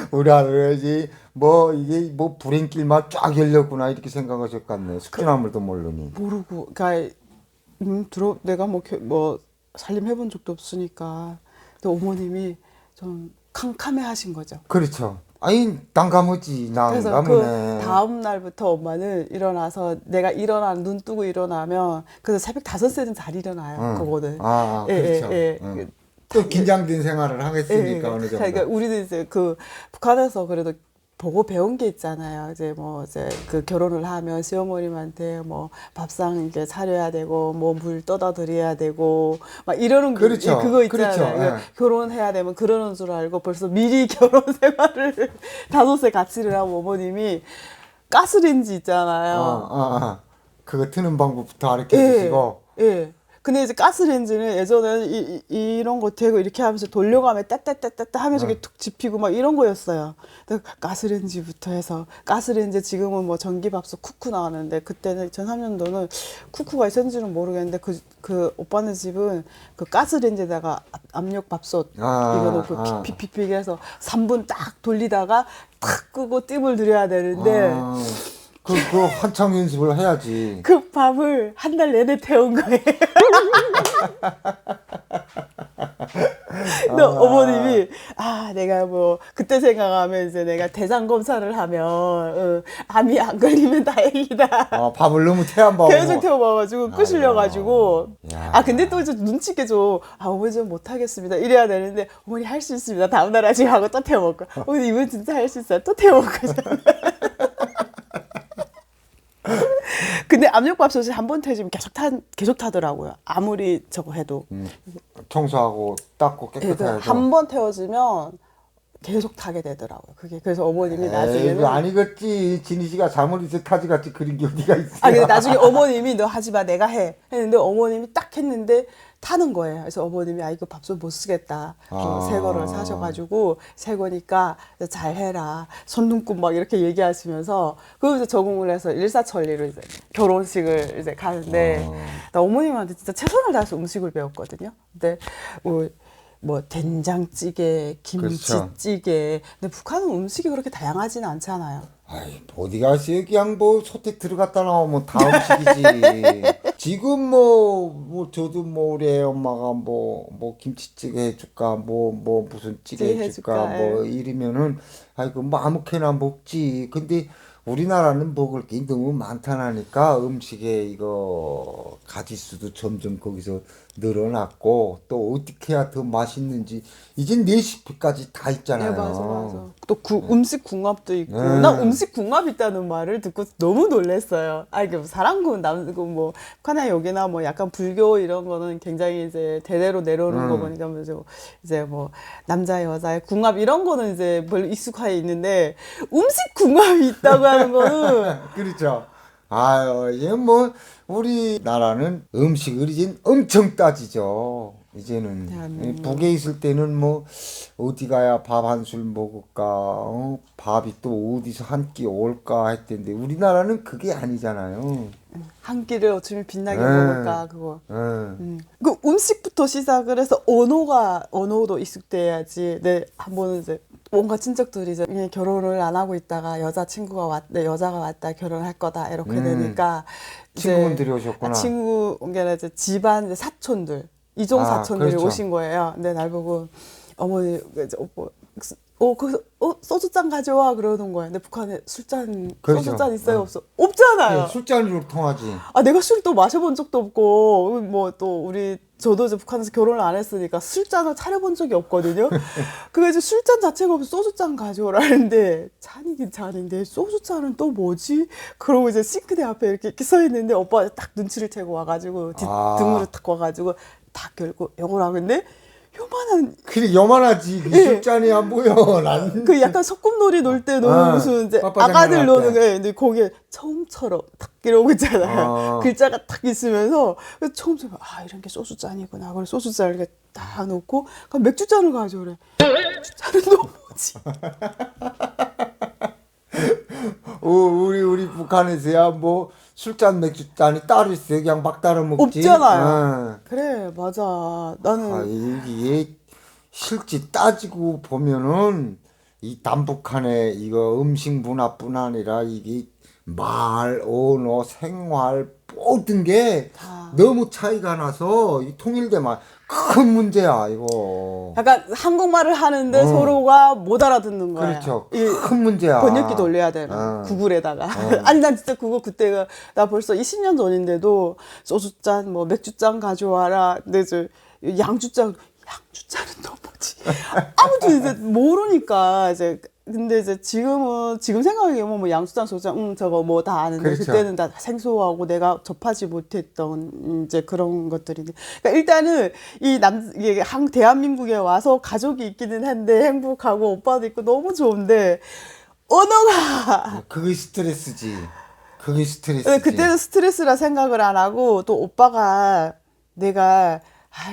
우리 아들이 뭐 이게 뭐 불행길만 쫙 열렸구나 이렇게 생각하셨겠네. 숙주나물도 모르니. 모르고 그러니까 내가 뭐 살림 해본 적도 없으니까 근데 어머님이 좀 캄캄해 하신 거죠. 그렇죠. 아니 난감하지. 그래서 난감하네. 그 다음 날부터 엄마는 일어나서 내가 눈 뜨고 일어나면 그래서 새벽 5시에는 잘 일어나요. 응. 그거는. 그렇죠. 응. 또 긴장된 생활을 하겠으니까 어느 정도. 그러니까 우리도 이제 그 북한에서 그래도 보고 배운 게 있잖아요. 이제 뭐 이제 그 결혼을 하면 시어머님한테 뭐 밥상 이렇게 차려야 되고 뭐 물 떠다 드려야 되고 막 이러는 그렇죠. 그거 있잖아요. 그렇죠. 그러니까 예. 결혼해야 되면 그러는 줄 알고 벌써 미리 결혼 생활을 5세 같이를 하고 어머님이 가스레인지 있잖아요. 그거 트는 방법부터 가르쳐 예. 주시고. 예. 근데 이제 가스레인지는 예전에는 이런 거 대고 이렇게 하면서 돌려가면 따따따따따 하면서 이렇게 툭 집히고 막 이런 거였어요. 근데 가스레인지부터 해서 가스레인지 지금은 뭐 전기밥솥 쿠쿠 나왔는데 그때는 2003년도는 쿠쿠가 있었는지는 모르겠는데 그 오빠네 집은 그 가스레인지에다가 압력밥솥 이거 놓고 픽픽픽 해서 3분 딱 돌리다가 탁 끄고 뜸을 들여야 되는데 그거 한창 연습을 해야지. 그 밥을 한 달 내내 태운 거예요. 근데 어머님이 내가 뭐 그때 생각하면 이제 내가 대장 검사를 하면 암이 안 걸리면 다행이다. 밥을 너무 태안 봐. 계속 태워봐가지고 끄시려가지고 야. 근데 또 이제 눈치 있게 좀 어머니 좀 못하겠습니다 이래야 되는데 어머니 할 수 있습니다 다음날 아침 하고 또 태워먹고 어머니 이번 진짜 할 수 있어요 또 태워먹고 근데 압력밥솥이 한 번 태우면 계속 타더라고요. 아무리 저거 해도. 청소하고 닦고 깨끗해야 돼. 한 번 태워지면 계속 타게 되더라고요. 그게 그래서 어머님이 이거 나중에는 아니겠지. 진희 씨가 잘못해서 타지 같이 그런 게 어디가 있어. 근데 나중에 어머님이 너 하지 마 내가 해 했는데 어머님이 딱 했는데 타는 거예요. 그래서 어머님이 이거 밥솥 못 쓰겠다. 새 거를 사셔가지고 새 거니까 잘 해라. 손등꿈 막 이렇게 얘기하시면서 그러면서 적응을 해서 일사천리로 이제 결혼식을 이제 가는데 나 어머님한테 진짜 최선을 다해서 음식을 배웠거든요. 근데 뭐 된장찌개, 김치찌개. 근데 북한은 음식이 그렇게 다양하지는 않잖아요. 아이, 어디 가세요? 그냥 뭐 소택 들어갔다 나오면 다 음식이지. 지금 뭐 저도 뭐 우리 애 엄마가 뭐 김치찌개 해줄까, 뭐 무슨 찌개 찌개 해줄까, 해줄까, 뭐 이러면은 아이고 뭐 아무렇게나 먹지. 근데 우리나라는 먹을 게 너무 많다니까 음식에 이거 가짓수도 점점 거기서 늘어났고 또 어떻게 해야 더 맛있는지 이젠 레시피까지 다 있잖아요. 네, 맞아. 또 음식 궁합도 있고. 네. 나 음식 궁합 있다는 말을 듣고 너무 놀랐어요. 그 사랑군, 남군, 뭐, 북한이나 여기나 뭐 약간 불교 이런 거는 굉장히 이제 대대로 내려오는 거 보니까 이제 뭐 남자, 여자의 궁합 이런 거는 이제 별로 익숙하게 있는데 음식 궁합이 있다고 하는 거는 그렇죠. 아유, 이제 뭐 우리나라는 음식을 이제 엄청 따지죠. 이제는 대한민국. 북에 있을 때는 뭐 어디 가야 밥 한 술 먹을까, 밥이 또 어디서 한 끼 올까 했던데 우리나라는 그게 아니잖아요. 한 끼를 어쩌면 빛나게 네. 먹을까 그거. 예. 그 음식부터 시작을 해서 언어도 익숙돼야지. 한 번은 이제 뭔가 친척들이 이제 그냥 결혼을 안 하고 있다가 여자가 왔다 결혼할 거다 이렇게 되니까 이제 친구분들이 오셨구나. 친구가 이제 집안 이제 사촌들 이종 사촌들이 그렇죠. 오신 거예요. 근데 날 보고 어머니 이제 오빠 거기서 소주잔 가져와 그러는 거야. 근데 북한에 그렇죠. 소주잔 있어요 없어? 없잖아요. 술잔으로 통하지. 내가 술 또 마셔본 적도 없고, 뭐 또 저도 이제 북한에서 결혼을 안 했으니까 술잔을 차려본 적이 없거든요. 그게 이제 술잔 자체가 없어 소주잔 가져오라는데, 잔이긴 잔인데, 소주잔은 또 뭐지? 그러고 이제 싱크대 앞에 이렇게 서 있는데, 오빠가 딱 눈치를 채고 와가지고, 등으로 탁 와가지고, 딱 열고, 영호라. 근데 요만한 그래 요만하지. 그 예. 술잔이 안 보여. 난. 그 약간 소꿉놀이 놀 때 노는 무슨 이제 빠빠장난 아가들 할 노는 때. 거에 근데 거기에 처음처럼 탁 이러고 있잖아요. 글자가 탁 있으면서 그래서 처음처럼 아 이런 게 소주잔이구나. 그래 소주잔을 이렇게 딱 놓고 그럼 맥주잔을 가져오래. 맥주잔은 또 뭐지? 우리 북한에서야 뭐 술잔 맥주잔이 따로 있어요. 그냥 막 따로 먹지. 없잖아요. 그래 맞아. 나는 아, 이게 실제 따지고 보면은 이 남북한의 이거 음식 문화뿐 아니라 이게 말, 언어, 생활 모든 게 다. 너무 차이가 나서 이 통일되면 큰 문제야 이거. 약간 한국말을 하는데 서로가 못 알아듣는 거야. 그렇죠. 이 큰 문제야. 번역기 돌려야 되나 구글에다가 아니 난 진짜 그거 그때가 나 벌써 20년 전인데도 소주잔 뭐 맥주잔 가져와라 근데 저 양주잔은 또 뭐지 아무도 이제 모르니까 이제 근데 이제 지금 생각해보면 뭐 양주잔 소주잔 저거 뭐 다 아는데 그렇죠. 그때는 다 생소하고 내가 접하지 못했던 이제 그런 것들인데 그러니까 일단은 이게 대한민국에 와서 가족이 있기는 한데 행복하고 오빠도 있고 너무 좋은데 언어가 그게 스트레스지. 그게 스트레스지. 그때는 스트레스라 생각을 안 하고 또 오빠가 내가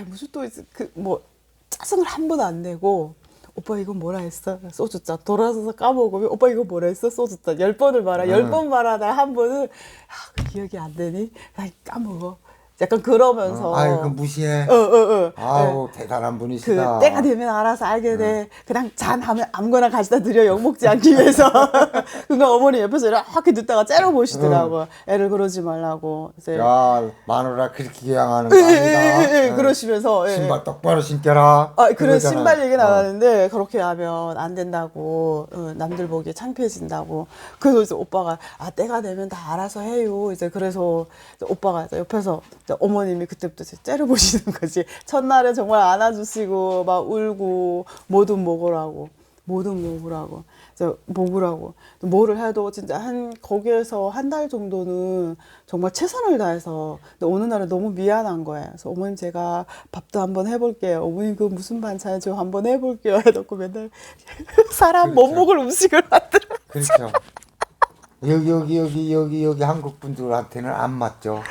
무슨 또 그 뭐 짜증을 한 번 안 내고 오빠 이거 뭐라 했어? 소주잔 돌아서서 까먹으면 오빠 이거 뭐라 했어? 소주잔 10번을 말아 10번 말하다 한 번은 그 기억이 안 되니? 나 까먹어 약간 그러면서 아유 그 무시해. 네. 아우 대단한 그 분이시다. 때가 되면 알아서 알게 돼. 그냥 잔 하면 아무거나 가져다 드려 욕 먹지 않기 위해서. 그러니까 어머니 옆에서 이렇게 듣다가 째려보시더라고. 애를 그러지 말라고. 이제 야 마누라 그렇게 교양하는 거 아니다. 그러시면서 신발 똑바로 신겨라. 그래 그거잖아. 신발 얘기 나가는데 그렇게 하면 안 된다고 남들 보기에 창피해진다고. 그래서 이제 오빠가 때가 되면 다 알아서 해요. 이제 그래서 이제 오빠가 이제 옆에서 이제 어머님이 그때부터 이제 째려보시는 거지. 첫날에 정말 안아주시고 막 울고 뭐든 먹으라고. 이제 먹으라고. 뭐를 해도 진짜 거기에서 한 달 정도는 정말 최선을 다해서. 근데 어느 날은 너무 미안한 거예요. 그래서 어머님 제가 밥도 한번 해볼게요. 어머님 그 무슨 반찬이죠? 한번 해볼게요. 해놓고 맨날 사람 못 먹을 음식을 만들어. 그렇죠. 여기 한국 분들한테는 안 맞죠.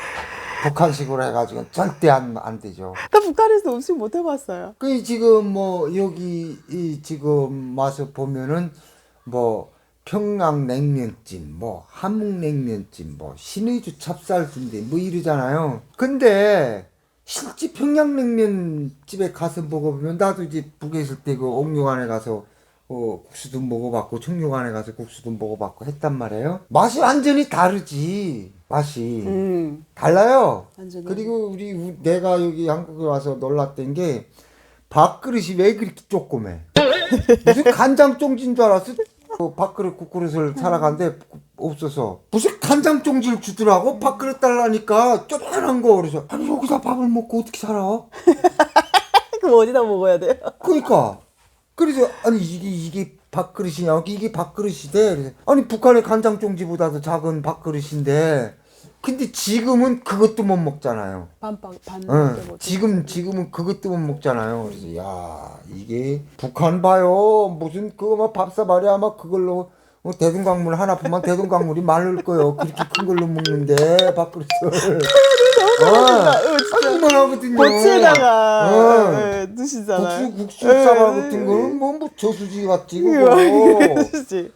북한식으로 해가지고 절대 안 되죠. 나 북한에서 음식 못 해봤어요. 그 지금 뭐 여기 지금 와서 보면은 뭐 평양냉면찜, 뭐 함흥냉면찜, 뭐 신의주 찹쌀순대 뭐 이러잖아요. 근데 실제 평양냉면집에 가서 먹어보면 나도 이제 북에 있을 때 그 옥류관에 가서 국수도 먹어봤고 청류관에 가서 국수도 먹어봤고 했단 말이에요. 맛이 완전히 다르지. 맛이 달라요. 완전히. 그리고 내가 여기 한국에 와서 놀랐던 게 밥그릇이 왜 그렇게 조그매? 무슨 간장종지인 줄 알았어. 밥그릇 국그릇을 사러 갔는데 없어서 무슨 간장종지를 주더라고. 밥그릇 달라니까 쪼만한 거. 그래서 아니 여기다 밥을 먹고 어떻게 살아? 그럼 어디다 먹어야 돼요? 그러니까 그래서 아니 이게 밥그릇이냐? 이게 밥그릇이대. 그래서 아니 북한의 간장종지보다도 작은 밥그릇인데 근데 지금은 그것도 못 먹잖아요. 반 지금은 그것도 못 먹잖아요. 그래서 야 이게 북한 봐요. 무슨 그거 막 밥사발이 아마 그걸로 대동강물 하나 보면 대동강물이 마를 거요. 그렇게 큰 걸로 먹는데 밥그릇을. 그만하거든요. 고치에다가 드시잖아요. 국수 사발 같은 거는 뭐 저수지 같지 그거. 그치.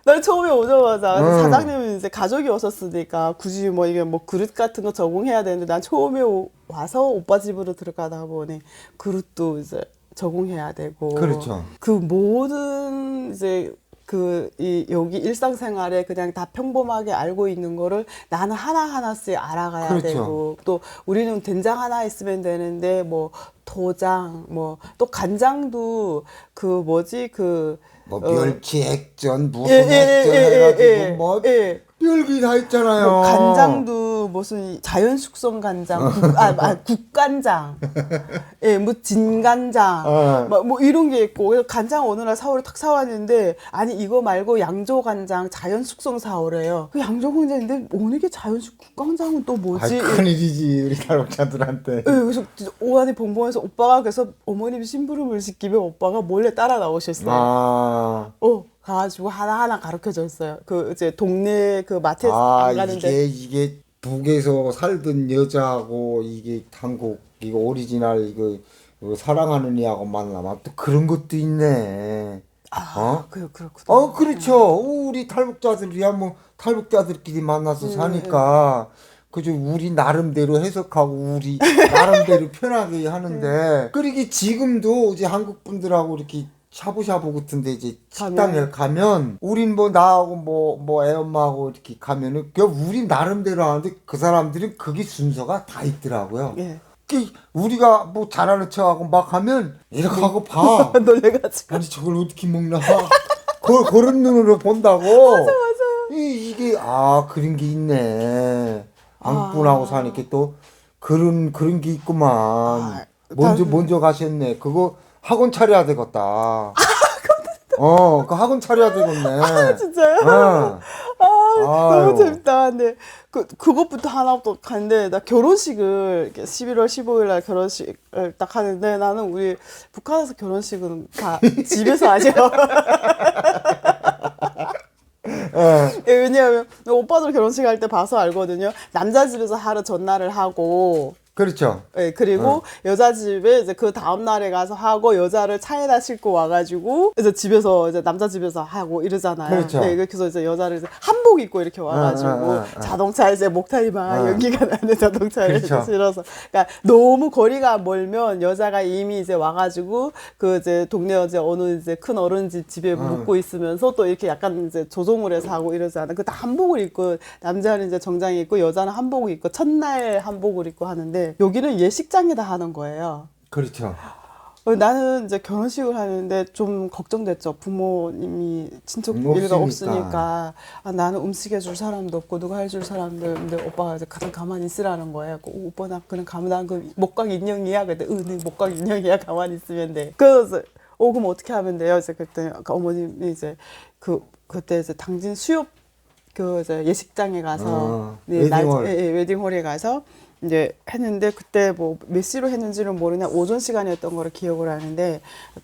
날 처음에 오자마자 사장님은 이제 가족이 오셨으니까 굳이 뭐 이게 뭐 그릇 같은 거 적응해야 되는데 난 처음에 와서 오빠 집으로 들어가다 보니 그릇도 이제 적응해야 되고 그렇죠. 그 모든 이제 여기 일상생활에 그냥 다 평범하게 알고 있는 거를 나는 하나하나씩 알아가야 그렇죠. 되고 또 우리는 된장 하나 있으면 되는데 뭐 도장 뭐 또 간장도 뭐 멸치 액젓 무슨 액젓 해가지고 뭐 별게 다 있잖아요. 간장도 무슨 자연 숙성 간장, 국간장, 예, 뭐 진간장, 뭐 이런 게 있고 그래서 간장 어느 날 사오러 탁 사왔는데 아니 이거 말고 양조 간장 자연 숙성 사오래요. 그 양조 간장인데 어느 게 자연 국간장은 또 뭐지? 큰일이지 우리 탈북자들한테. 예, 그래서 오한이 봉봉해서 오빠가 그래서 어머님이 심부름을 시키면 오빠가 몰래 따라 나오셨어요. 가가지고 하나하나 가르쳐 줬어요. 그 이제 동네 그 마트에 안 가는데 이게 북에서 살던 여자하고 이게 한국 이거 오리지널 이거 사랑하는 이하고 만나면 또 그런 것도 있네. 그렇구나. 그렇죠. 우리 탈북자들이야 뭐 탈북자들끼리 만나서 사니까 그죠. 우리 나름대로 해석하고 우리 나름대로 편하게 하는데 그러게 지금도 이제 한국 분들하고 이렇게 샤브샤브 같은데 이제 식당에 가면 우린 뭐 나하고 뭐 애엄마하고 이렇게 가면은 그 우리 나름대로 하는데 그 사람들은 그게 순서가 다 있더라고요. 예. 우리가 뭐 잘하는 척하고 막 하면 이렇게 하고 봐. 놀래가지고. 아니 저걸 어떻게 먹나? 그런 눈으로 본다고. 맞아. 이게 그런 게 있네. 한국분하고 사니까 또 그런 게 있구만. 먼저 가셨네. 그거 학원 차려야 되겠다. 그 학원 차려야 되겠네. 진짜요? 너무 재밌다. 근데 그것부터 하나부터 가는데 나 결혼식을 11월 15일 날 결혼식을 딱 하는데 나는 우리 북한에서 결혼식은 다 집에서 하죠. 왜냐하면 오빠들 결혼식 할 때 봐서 알거든요. 남자 집에서 하루 전날을 하고 그렇죠. 네, 그리고 여자 집에 이제 그 다음 날에 가서 하고 여자를 차에다 싣고 와가지고 이제 집에서 이제 남자 집에서 하고 이러잖아요. 그렇죠. 네, 그래서 이제 여자를 이제 한복 입고 이렇게 와가지고 자동차 이제 목타리 막 연기가 나는 자동차를 그렇죠. 실어서 그러니까 너무 거리가 멀면 여자가 이미 이제 와가지고 그 이제 동네 이제 어느 이제 큰 어른 집에 묵고 있으면서 또 이렇게 약간 이제 조종을 해서 하고 이러잖아요. 그 다 한복을 입고 남자는 이제 정장이 입고 여자는 한복을 입고 첫날 한복을 입고 하는데. 여기는 예식장에다 하는 거예요. 그렇죠. 나는 이제 결혼식을 하는데 좀 걱정됐죠. 부모님이 친척 일가 없으니까 나는 음식해줄 사람도 없고 누가 해줄 사람도 없는데 오빠가 이제 가장 가만히 있으라는 거예요. 오빠 나 그냥 가만 그 목각 인형이야. 근데 네 목각 인형이야. 가만히 있으면 돼. 그래서 그럼 어떻게 하면 돼요? 이제 그때 어머님이 이제 그때 이제 당진 수협 그 이제 예식장에 가서 웨딩홀에 가서 이제 했는데 그때 뭐 몇 시로 했는지는 모르나 오전 시간이었던 거를 기억을 하는데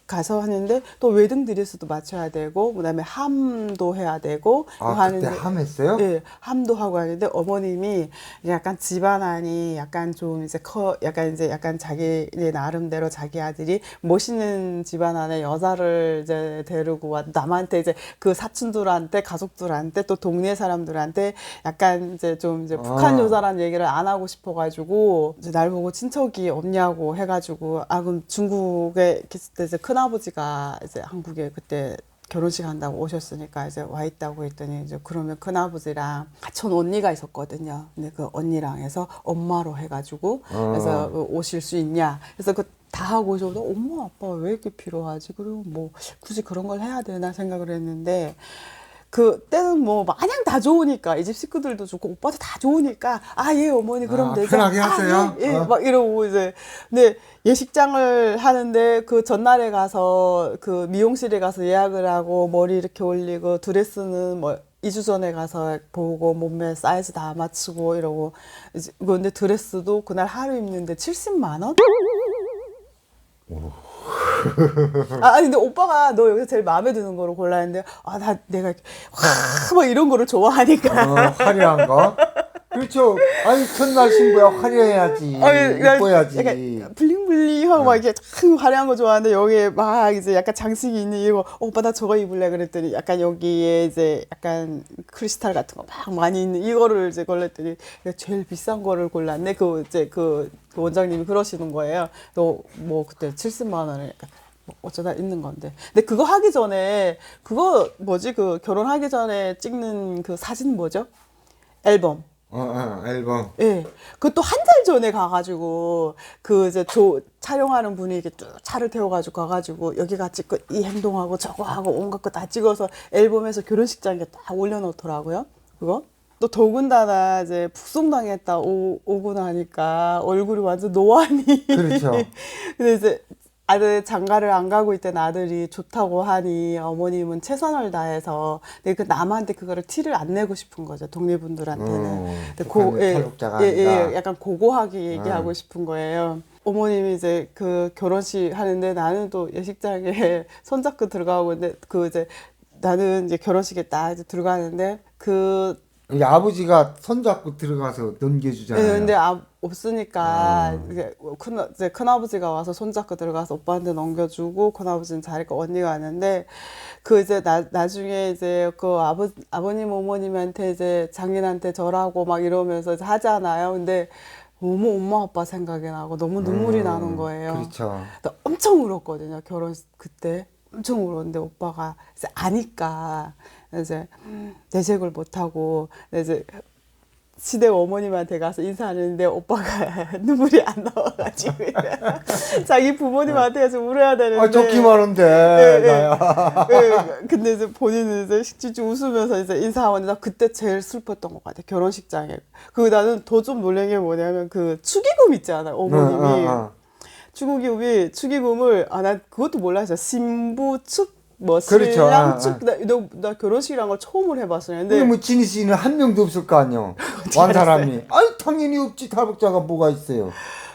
가서 하는데 또 웨딩 드레스도 맞춰야 되고 그다음에 함도 해야 되고 그때 함 했어요? 네, 함도 하고 하는데 어머님이 약간 집안안이 약간 좀 이제 약간 자기 나름대로 자기 아들이 멋있는 집안안에 여자를 이제 데리고 와 남한테 이제 그 사촌들한테 가족들한테 또 동네 사람들한테 약간 이제 좀 이제 북한 여자라는 얘기를 안 하고 싶어가지고 이제 날 보고 친척이 없냐고 해가지고 그럼 중국에 있을 때 이제 큰아버지가 이제 한국에 그때 결혼식 한다고 오셨으니까 이제 와 있다고 했더니 이제 그러면 큰아버지랑 사촌 언니가 있었거든요. 근데 그 언니랑 해서 엄마로 해가지고 그래서 오실 수 있냐? 그래서 다 하고 오셔서 엄마 아빠 왜 이렇게 필요하지? 그리고 뭐 굳이 그런 걸 해야 되나 생각을 했는데. 그때는 뭐 마냥 다 좋으니까 이 집 식구들도 좋고 오빠도 다 좋으니까 예 어머니 그럼 되죠. 편하게 하세요. 예, 막 이러고 이제 근데 예식장을 하는데 그 전날에 가서 그 미용실에 가서 예약을 하고 머리 이렇게 올리고 드레스는 뭐 2주 전에 가서 보고 몸매 사이즈 다 맞추고 이러고 근데 드레스도 그날 하루 입는데 70만 원? 근데 오빠가 너 여기서 제일 마음에 드는 거로 골라 했는데 내가 막 이런 거를 좋아하니까 화려한 거. 그렇죠. 아니 첫날 신부야 화려해야지. 이뻐야지. 약간 블링블링하고 막 이렇게 참 화려한 거 좋아하는데 여기에 막 이제 약간 장식이 있는 이거 오빠 나 저거 입을래 그랬더니 약간 여기에 이제 약간 크리스탈 같은 거 막 많이 있는 이거를 이제 골랐더니 제일 비싼 거를 골랐네. 그 원장님이 그러시는 거예요. 너 뭐 그때 70만 원을 약간 어쩌다 있는 건데. 근데 그거 하기 전에 그거 뭐지 그 결혼하기 전에 찍는 그 사진 뭐죠? 앨범. 앨범. 예. 그것도 한 달 전에 가가지고, 그 이제 촬영하는 분이 이렇게 쭉 차를 태워가지고 가가지고, 여기 같이 이 행동하고 저거 하고 온갖 거 다 찍어서 앨범에서 결혼식장에 딱 올려놓더라고요. 그거. 또 더군다나 이제 북송당했다 오고 나니까 얼굴이 완전 노안이. 그렇죠. 근데 이제 아들 장가를 안 가고 있던 아들이 좋다고 하니 어머님은 최선을 다해서 근데 그 남한테 그거를 티를 안 내고 싶은 거죠. 독립분들한테는. 근데 북한은 탈북자가 아니다. 약간 고고하게 얘기하고 싶은 거예요. 어머님이 이제 그 결혼식 하는데 나는 또 예식장에 손잡고 들어가고 근데 그 이제 나는 이제 결혼식에 딱 이제 들어가는데 그 이 아버지가 손잡고 들어가서 넘겨주잖아요. 근데 없으니까 이제 큰아버지가 와서 손잡고 들어가서 오빠한테 넘겨주고 큰아버지는 자리가 언니가 왔는데 그 이제 나중에 이제 그 아버님 어머님한테 이제 장인한테 절하고 막 이러면서 이제 하잖아요. 근데 너무 엄마 아빠 생각이 나고 너무 눈물이 나는 거예요. 그렇죠. 나 엄청 울었거든요. 결혼 그때 엄청 울었는데 오빠가 이제 아니까 이제 내색을 못하고 이제 시댁 어머님한테 가서 인사하는데 오빠가 눈물이 안 나와가지고 자기 부모님한테 가서 울어야 되는데 아, 좋기만 한데, 나야. 근데 이제 본인은 이제 식지지 웃으면서 이제 인사하는데 나 그때 제일 슬펐던 것 같아. 결혼식장에. 그리고 나는 더 좀 놀란 게 뭐냐면 그 축의금 있잖아요. 어머님이. 축의금을 난 그것도 몰랐어요. 신부 축 뭐 그렇죠. 신랑 축 나 결혼식이란 걸 처음으로 해봤어요. 근데 근데 뭐 진희 씨는 한 명도 없을 거 아니요. 완 사람이. 아니 당연히 없지. 탈북자가 뭐가 있어요.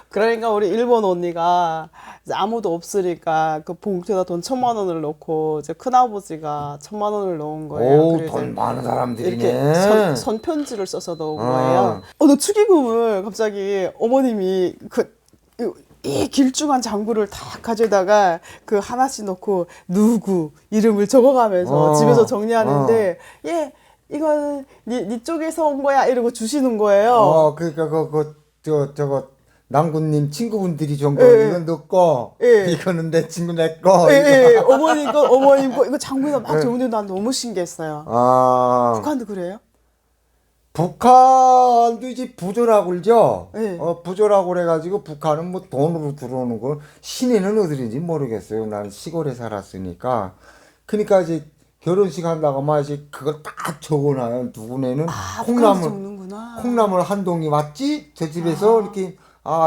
그러니까 우리 일본 언니가 이제 아무도 없으니까 그 봉투에다 돈 1,000만 원을 넣고 이제 큰아버지가 1,000만 원을 넣은 거예요. 오, 그래서 돈 많은 사람들이네. 이렇게 손편지를 써서 넣은 거예요. 나 축의금을 갑자기 어머님이 이 길쭉한 장부를 다 가져다가 그 하나씩 넣고 누구 이름을 적어가면서 집에서 정리하는데 이건 네 쪽에서 온 거야 이러고 주시는 거예요. 그러니까 저거 남군님 친구분들이 준 거 이건 너 거, 이거는 내 친구 내 거. 어머님 거 이거 장부에다 막 적는데 난 너무 신기했어요. 북한도 그래요? 북한도 이제 부조라고 그러죠. 네. 부조라고 그래가지고 북한은 뭐 돈으로 들어오는 거 시내는 어디인지 모르겠어요. 나는 시골에 살았으니까. 그러니까 이제 결혼식 한다고 하면 이제 그걸 딱 적어놔요. 누구네는 북한도 적는구나. 콩나물 한 동이 왔지? 저 집에서 이렇게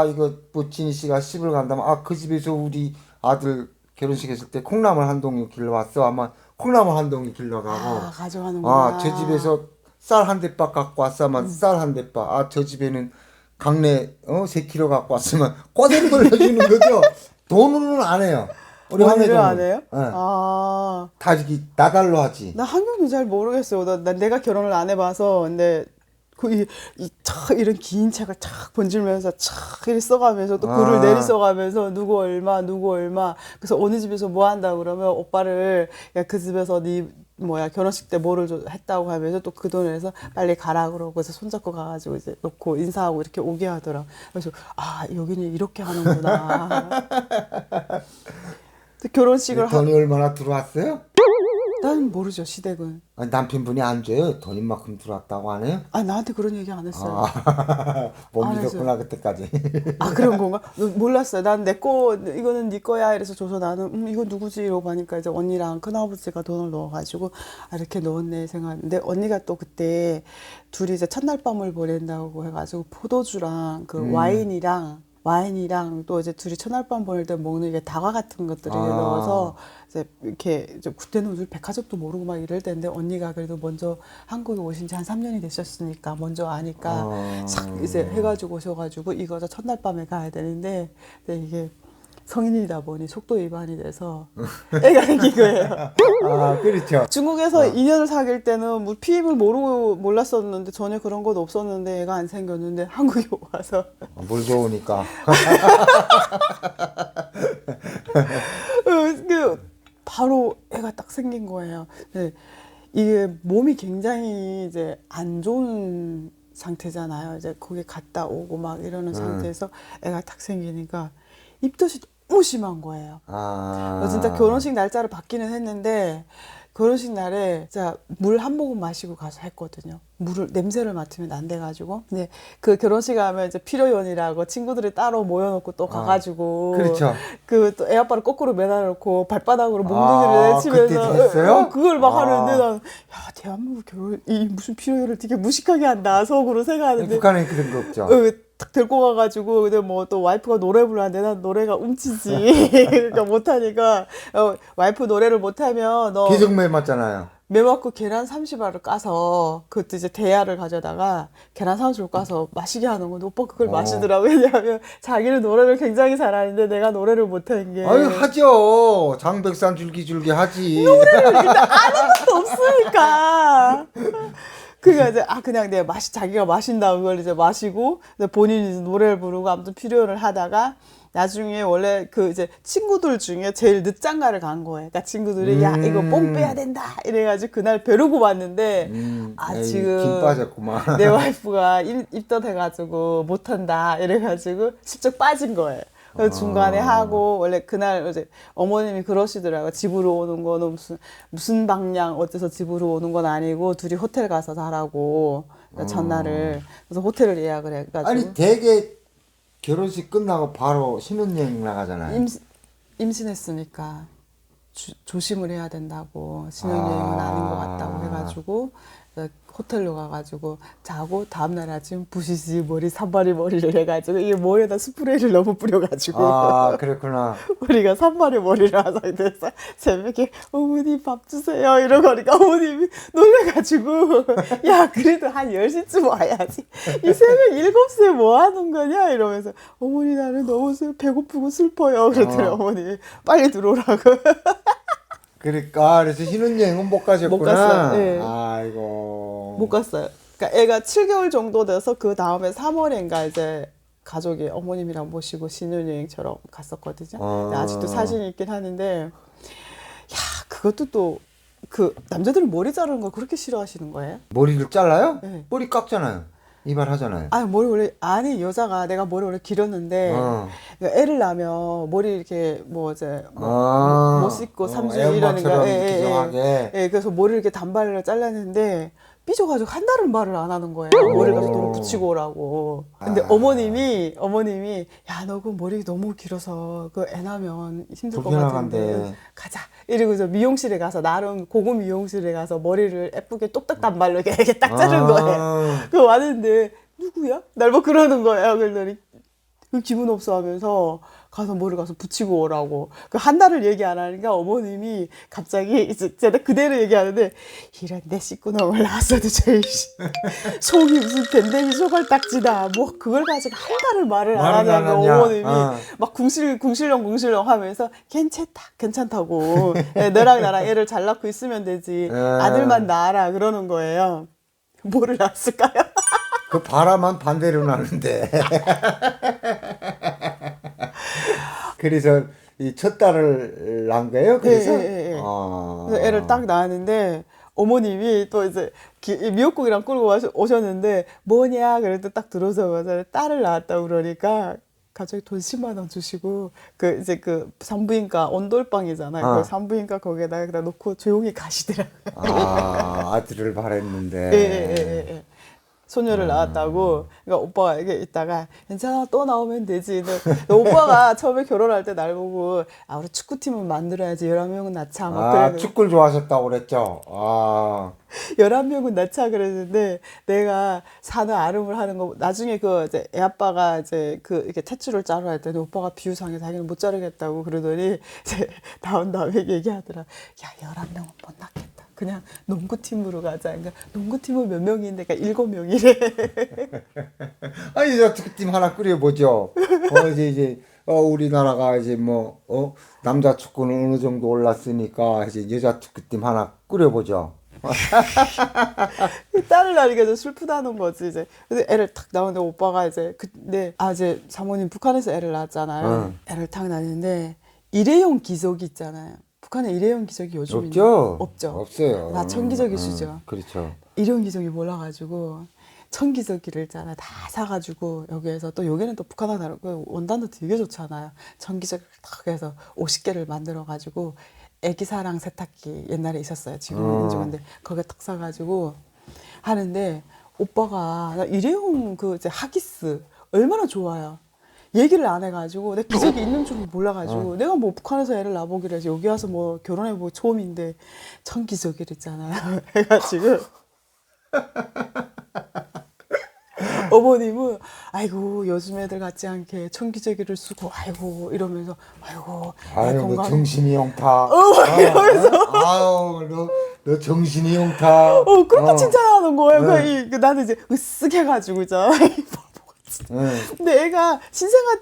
이거 뭐 진희 씨가 시집을 간다면 그 집에서 우리 아들 결혼식 했을 때 콩나물 한 동이 길러 왔어. 아마 콩나물 한 동이 길러 가고. 가져가는구나. 저 집에서 쌀 한 대박 갖고 왔으면 쌀 한 대박. 저 집에는 강내 3kg 갖고 왔으면 꼬대를 걸려주는 거죠. 돈으로는 안 해요. 우리 원의를 안 해요? 다 이렇게 나달로 하지. 나 한국은 잘 모르겠어요. 내가 결혼을 안 해봐서 근데 이런 긴 책을 착 번지면서 착 이렇게 써가면서 또 글을 내리 써가면서 누구 얼마 그래서 어느 집에서 뭐 한다 그러면 오빠를 그 집에서 네 결혼식 때 뭐를 했다고 하면서 또 그 돈에서 빨리 가라 그러고 그래서 손잡고 가가지고 이제 놓고 인사하고 이렇게 오게 하더라. 그래서 여기는 이렇게 하는구나. 결혼식을 돈이 얼마나 들어왔어요? 난 모르죠 시댁은. 남편분이 안 줘요? 돈 이만큼 들어왔다고 하네요? 나한테 그런 얘기 안 했어요. 못 믿었구나 그때까지. 그런 건가? 몰랐어요. 난 내 거 이거는 네 거야 이래서 줘서 나는 이거 누구지 이러고 하니까 이제 언니랑 큰아버지가 돈을 넣어가지고 이렇게 넣었네 생각했는데 언니가 또 그때 둘이 이제 첫날 밤을 보낸다고 해가지고 포도주랑 그 와인이랑 또 이제 둘이 첫날 밤 보낼 때 먹는 게 다과 같은 것들을 넣어서 이제 이렇게 이제 그때는 우리 백화점도 모르고 막 이럴 때인데 언니가 그래도 먼저 한국에 오신 지 한 3년이 되셨으니까 먼저 아니까 싹 이제 해가지고 오셔가지고 이거 저 첫날 밤에 가야 되는데 근데 이게 성인이다 보니 속도 위반이 돼서 애가 생긴 거예요. 그렇죠. 중국에서 2년을 사귈 때는 뭐 피임을 몰랐었는데 전혀 그런 것 없었는데 애가 안 생겼는데 한국에 와서 물 좋으니까. 바로 애가 딱 생긴 거예요. 이게 몸이 굉장히 이제 안 좋은 상태잖아요. 이제 거기 갔다 오고 막 이러는 상태에서 애가 딱 생기니까 입덧이 너무 심한 거예요. 진짜 결혼식 날짜를 받기는 했는데 결혼식 날에 진짜 물 한 모금 마시고 가서 했거든요. 물을 냄새를 맡으면 안 돼가지고. 근데 그 결혼식 하면 이제 필요연이라고 친구들이 따로 모여놓고 또 가가지고 그렇죠. 그 또 애 아빠를 거꾸로 매달아놓고 발바닥으로 몽둥이를 아, 내치면서 그때 됐어요? 그걸 막 아. 하는데 난 야 대한민국 결혼 이 무슨 필요연을 되게 무식하게 한다 속으로 생각하는데 북한에 그런 거 없죠. 딱 들고 가가지고 근데 뭐 또 와이프가 노래 불렀는데 난 노래가 움치지 그러니까 못하니까 와이프 노래를 못하면 너 기성매 맞잖아요. 매 맞고 계란 30알을 까서 그것도 이제 대야를 가져다가 계란 30알 까서 마시게 하는 건데 오빠 그걸 마시더라고. 왜냐하면 자기는 노래를 굉장히 잘하는데 내가 노래를 못하는 게 아유, 하죠. 장백산 줄기줄기 하지. 것도 없으니까. 그니까 이제 그냥 내가 자기가 마신다 그걸 이제 마시고 이제 본인이 이제 노래를 부르고 아무튼 필요를 하다가 나중에 원래 그 이제 친구들 중에 제일 늦장가를 간 거예요. 그러니까 친구들이 야 이거 뽕 빼야 된다 이래가지고 그날 벼르고 왔는데 에이, 지금 김 빠졌구만. 내 와이프가 입덧해가지고 못한다 이래가지고 슬쩍 빠진 거예요. 그래서 중간에 하고 원래 그날 이제 어머님이 그러시더라고요. 집으로 오는 거는 무슨 방향 어째서 집으로 오는 건 아니고 둘이 호텔 가서 자라고 그러니까 전날을 그래서 호텔을 예약을 해가지고 아니, 되게 결혼식 끝나고 바로 신혼여행 나가잖아요. 임신했으니까 조심을 해야 된다고 신혼여행은 아닌 것 같다고 해가지고 호텔로 가가지고 자고 다음날 아침 부시시 머리 산발이 머리를 해가지고 이게 머리에다 스프레이를 너무 뿌려가지고 아, 그랬구나. 우리가 산발이 머리를 한 상태에서 새벽에 어머니 밥 주세요 이러고 하니까 어머님이 놀래가지고 야 그래도 한 10시쯤 와야지 이 새벽 7시에 뭐 하는 거냐 이러면서 어머니 나는 너무 배고프고 슬퍼요 그랬더니 어머니 빨리 들어오라고 그래서 신혼여행은 못 가셨구나. 못 갔어요. 네. 아이고. 못 갔어요. 그러니까 애가 7개월 정도 돼서 그 다음에 3월인가 이제 가족이 어머님이랑 모시고 신혼여행처럼 갔었거든요. 근데 아직도 사진이 있긴 하는데, 야 그것도 또 그 남자들은 머리 자르는 걸 그렇게 싫어하시는 거예요? 머리를 잘라요? 네. 머리 깎잖아요. 이발하잖아요. 머리 원래 여자가 내가 머리 원래 길었는데 그러니까 애를 낳으면 머리 이렇게 뭐 이제 못 씻고 3주 이러니까 그래서 머리를 이렇게 단발로 잘랐는데 삐져가지고 한 달은 말을 안 하는 거예요. 머리 가서 너무 붙이고 오라고. 근데 어머님이 야 너 그 머리 너무 길어서 그 애 낳으면 힘들 것 같은데 불편하간데. 가자. 이러고 저 미용실에 가서 나름 고급 미용실에 가서 머리를 예쁘게 똑딱 단발로 이렇게 딱 자른 거예요. 그 왔는데 누구야? 날 뭐 그러는 거예요. 그랬더니 그 기분 없어 하면서 가서 머리 가서 붙이고 오라고. 그 한 달을 얘기 안 하니까 어머님이 갑자기 이제 제가 그대로 얘기하는데 이런 내 식구놈을 낳았어도 제일 속이 무슨 댐댐이 소갈딱지다. 뭐 그걸 가지고 한 달을 말을 안 하냐고 어머님이 막 궁실렁 하면서 괜찮다고. 너랑 나랑 애를 잘 낳고 있으면 되지. 아들만 낳아라 그러는 거예요. 뭐를 낳았을까요? 그 바람은 반대로 나는데. 그래서 이 첫 딸을 낳은 거예요? 그래서? 예. 그래서 애를 딱 낳았는데 어머님이 또 이제 미역국이랑 끌고 오셨는데 뭐냐 그랬더니 딱 들어오자마자 딸을 낳았다고 그러니까 갑자기 돈 10만 원 주시고 그 이제 그 산부인과 온돌방이잖아요. 그 산부인과 거기에다가 그냥 놓고 조용히 가시더라고요. 아들을 바랬는데. 예. 소녀를 낳았다고. 그러니까 오빠가 이게 있다가 괜찮아 또 나오면 되지. 근데 오빠가 처음에 결혼할 때 날 보고 우리 축구팀을 만들어야지 11명은 낳자. 막 축구를 좋아하셨다고 그랬죠. 11명은 낳자 그랬는데 내가 사는 아름을 하는 거 나중에 그 이제 애 아빠가 이제 그 이렇게 탯줄을 자르라 했더니 오빠가 비유상에 자기는 못 자르겠다고 그러더니 이제 나온 다음에 얘기하더라. 야 11명은 못 낳겠다. 그냥 농구팀으로 가자. 그러니까 농구팀은 몇 명인데 그러니까 7명이래. 아니 저 축구팀 하나 꾸려보죠. 이제 우리나라가 이제 남자 축구는 어느 정도 올랐으니까 이제 여자 축구팀 하나 꾸려보죠. 딸을 낳으니까 좀 슬프다는 거지 이제. 근데 애를 탁 낳았는데 오빠가 이제 이제 사모님 북한에서 애를 낳았잖아요. 애를 탁 낳았는데 일회용 기저귀 있잖아요. 북한에 일회용 기저귀 요즘 없죠? 없죠. 없어요. 다 천기저귀 쓰죠. 그렇죠. 일회용 기저귀 몰라가지고 천기저귀를 있잖아 다 사가지고 여기에서 또 여기는 또 북한하고 다르고 원단도 되게 좋잖아요. 천기저귀를 딱 해서 50개를 만들어가지고 애기 사랑 세탁기 옛날에 있었어요. 지금은 있는지 모르는데 거기에 딱 사가지고 하는데 오빠가 나 일회용 그 이제 하기스 얼마나 좋아요. 얘기를 안 해가지고 내 기적이 있는 줄 몰라가지고 내가 뭐 북한에서 애를 낳아보기로 해서 여기 와서 뭐 결혼해보고 처음인데 천기저귀랬잖아요. 해가지고 어머님은 아이고 요즘 애들 같지 않게 천기저귀를 쓰고 아이고 이러면서 아이고 애 아유, 너 건강해. 정신이 용타. 이러면서 아유, 너 정신이 용타. 그렇게 칭찬하는 거예요. 네. 나는 이제 으쓱 해가지고 있잖아. 응. 근데 애가 신생아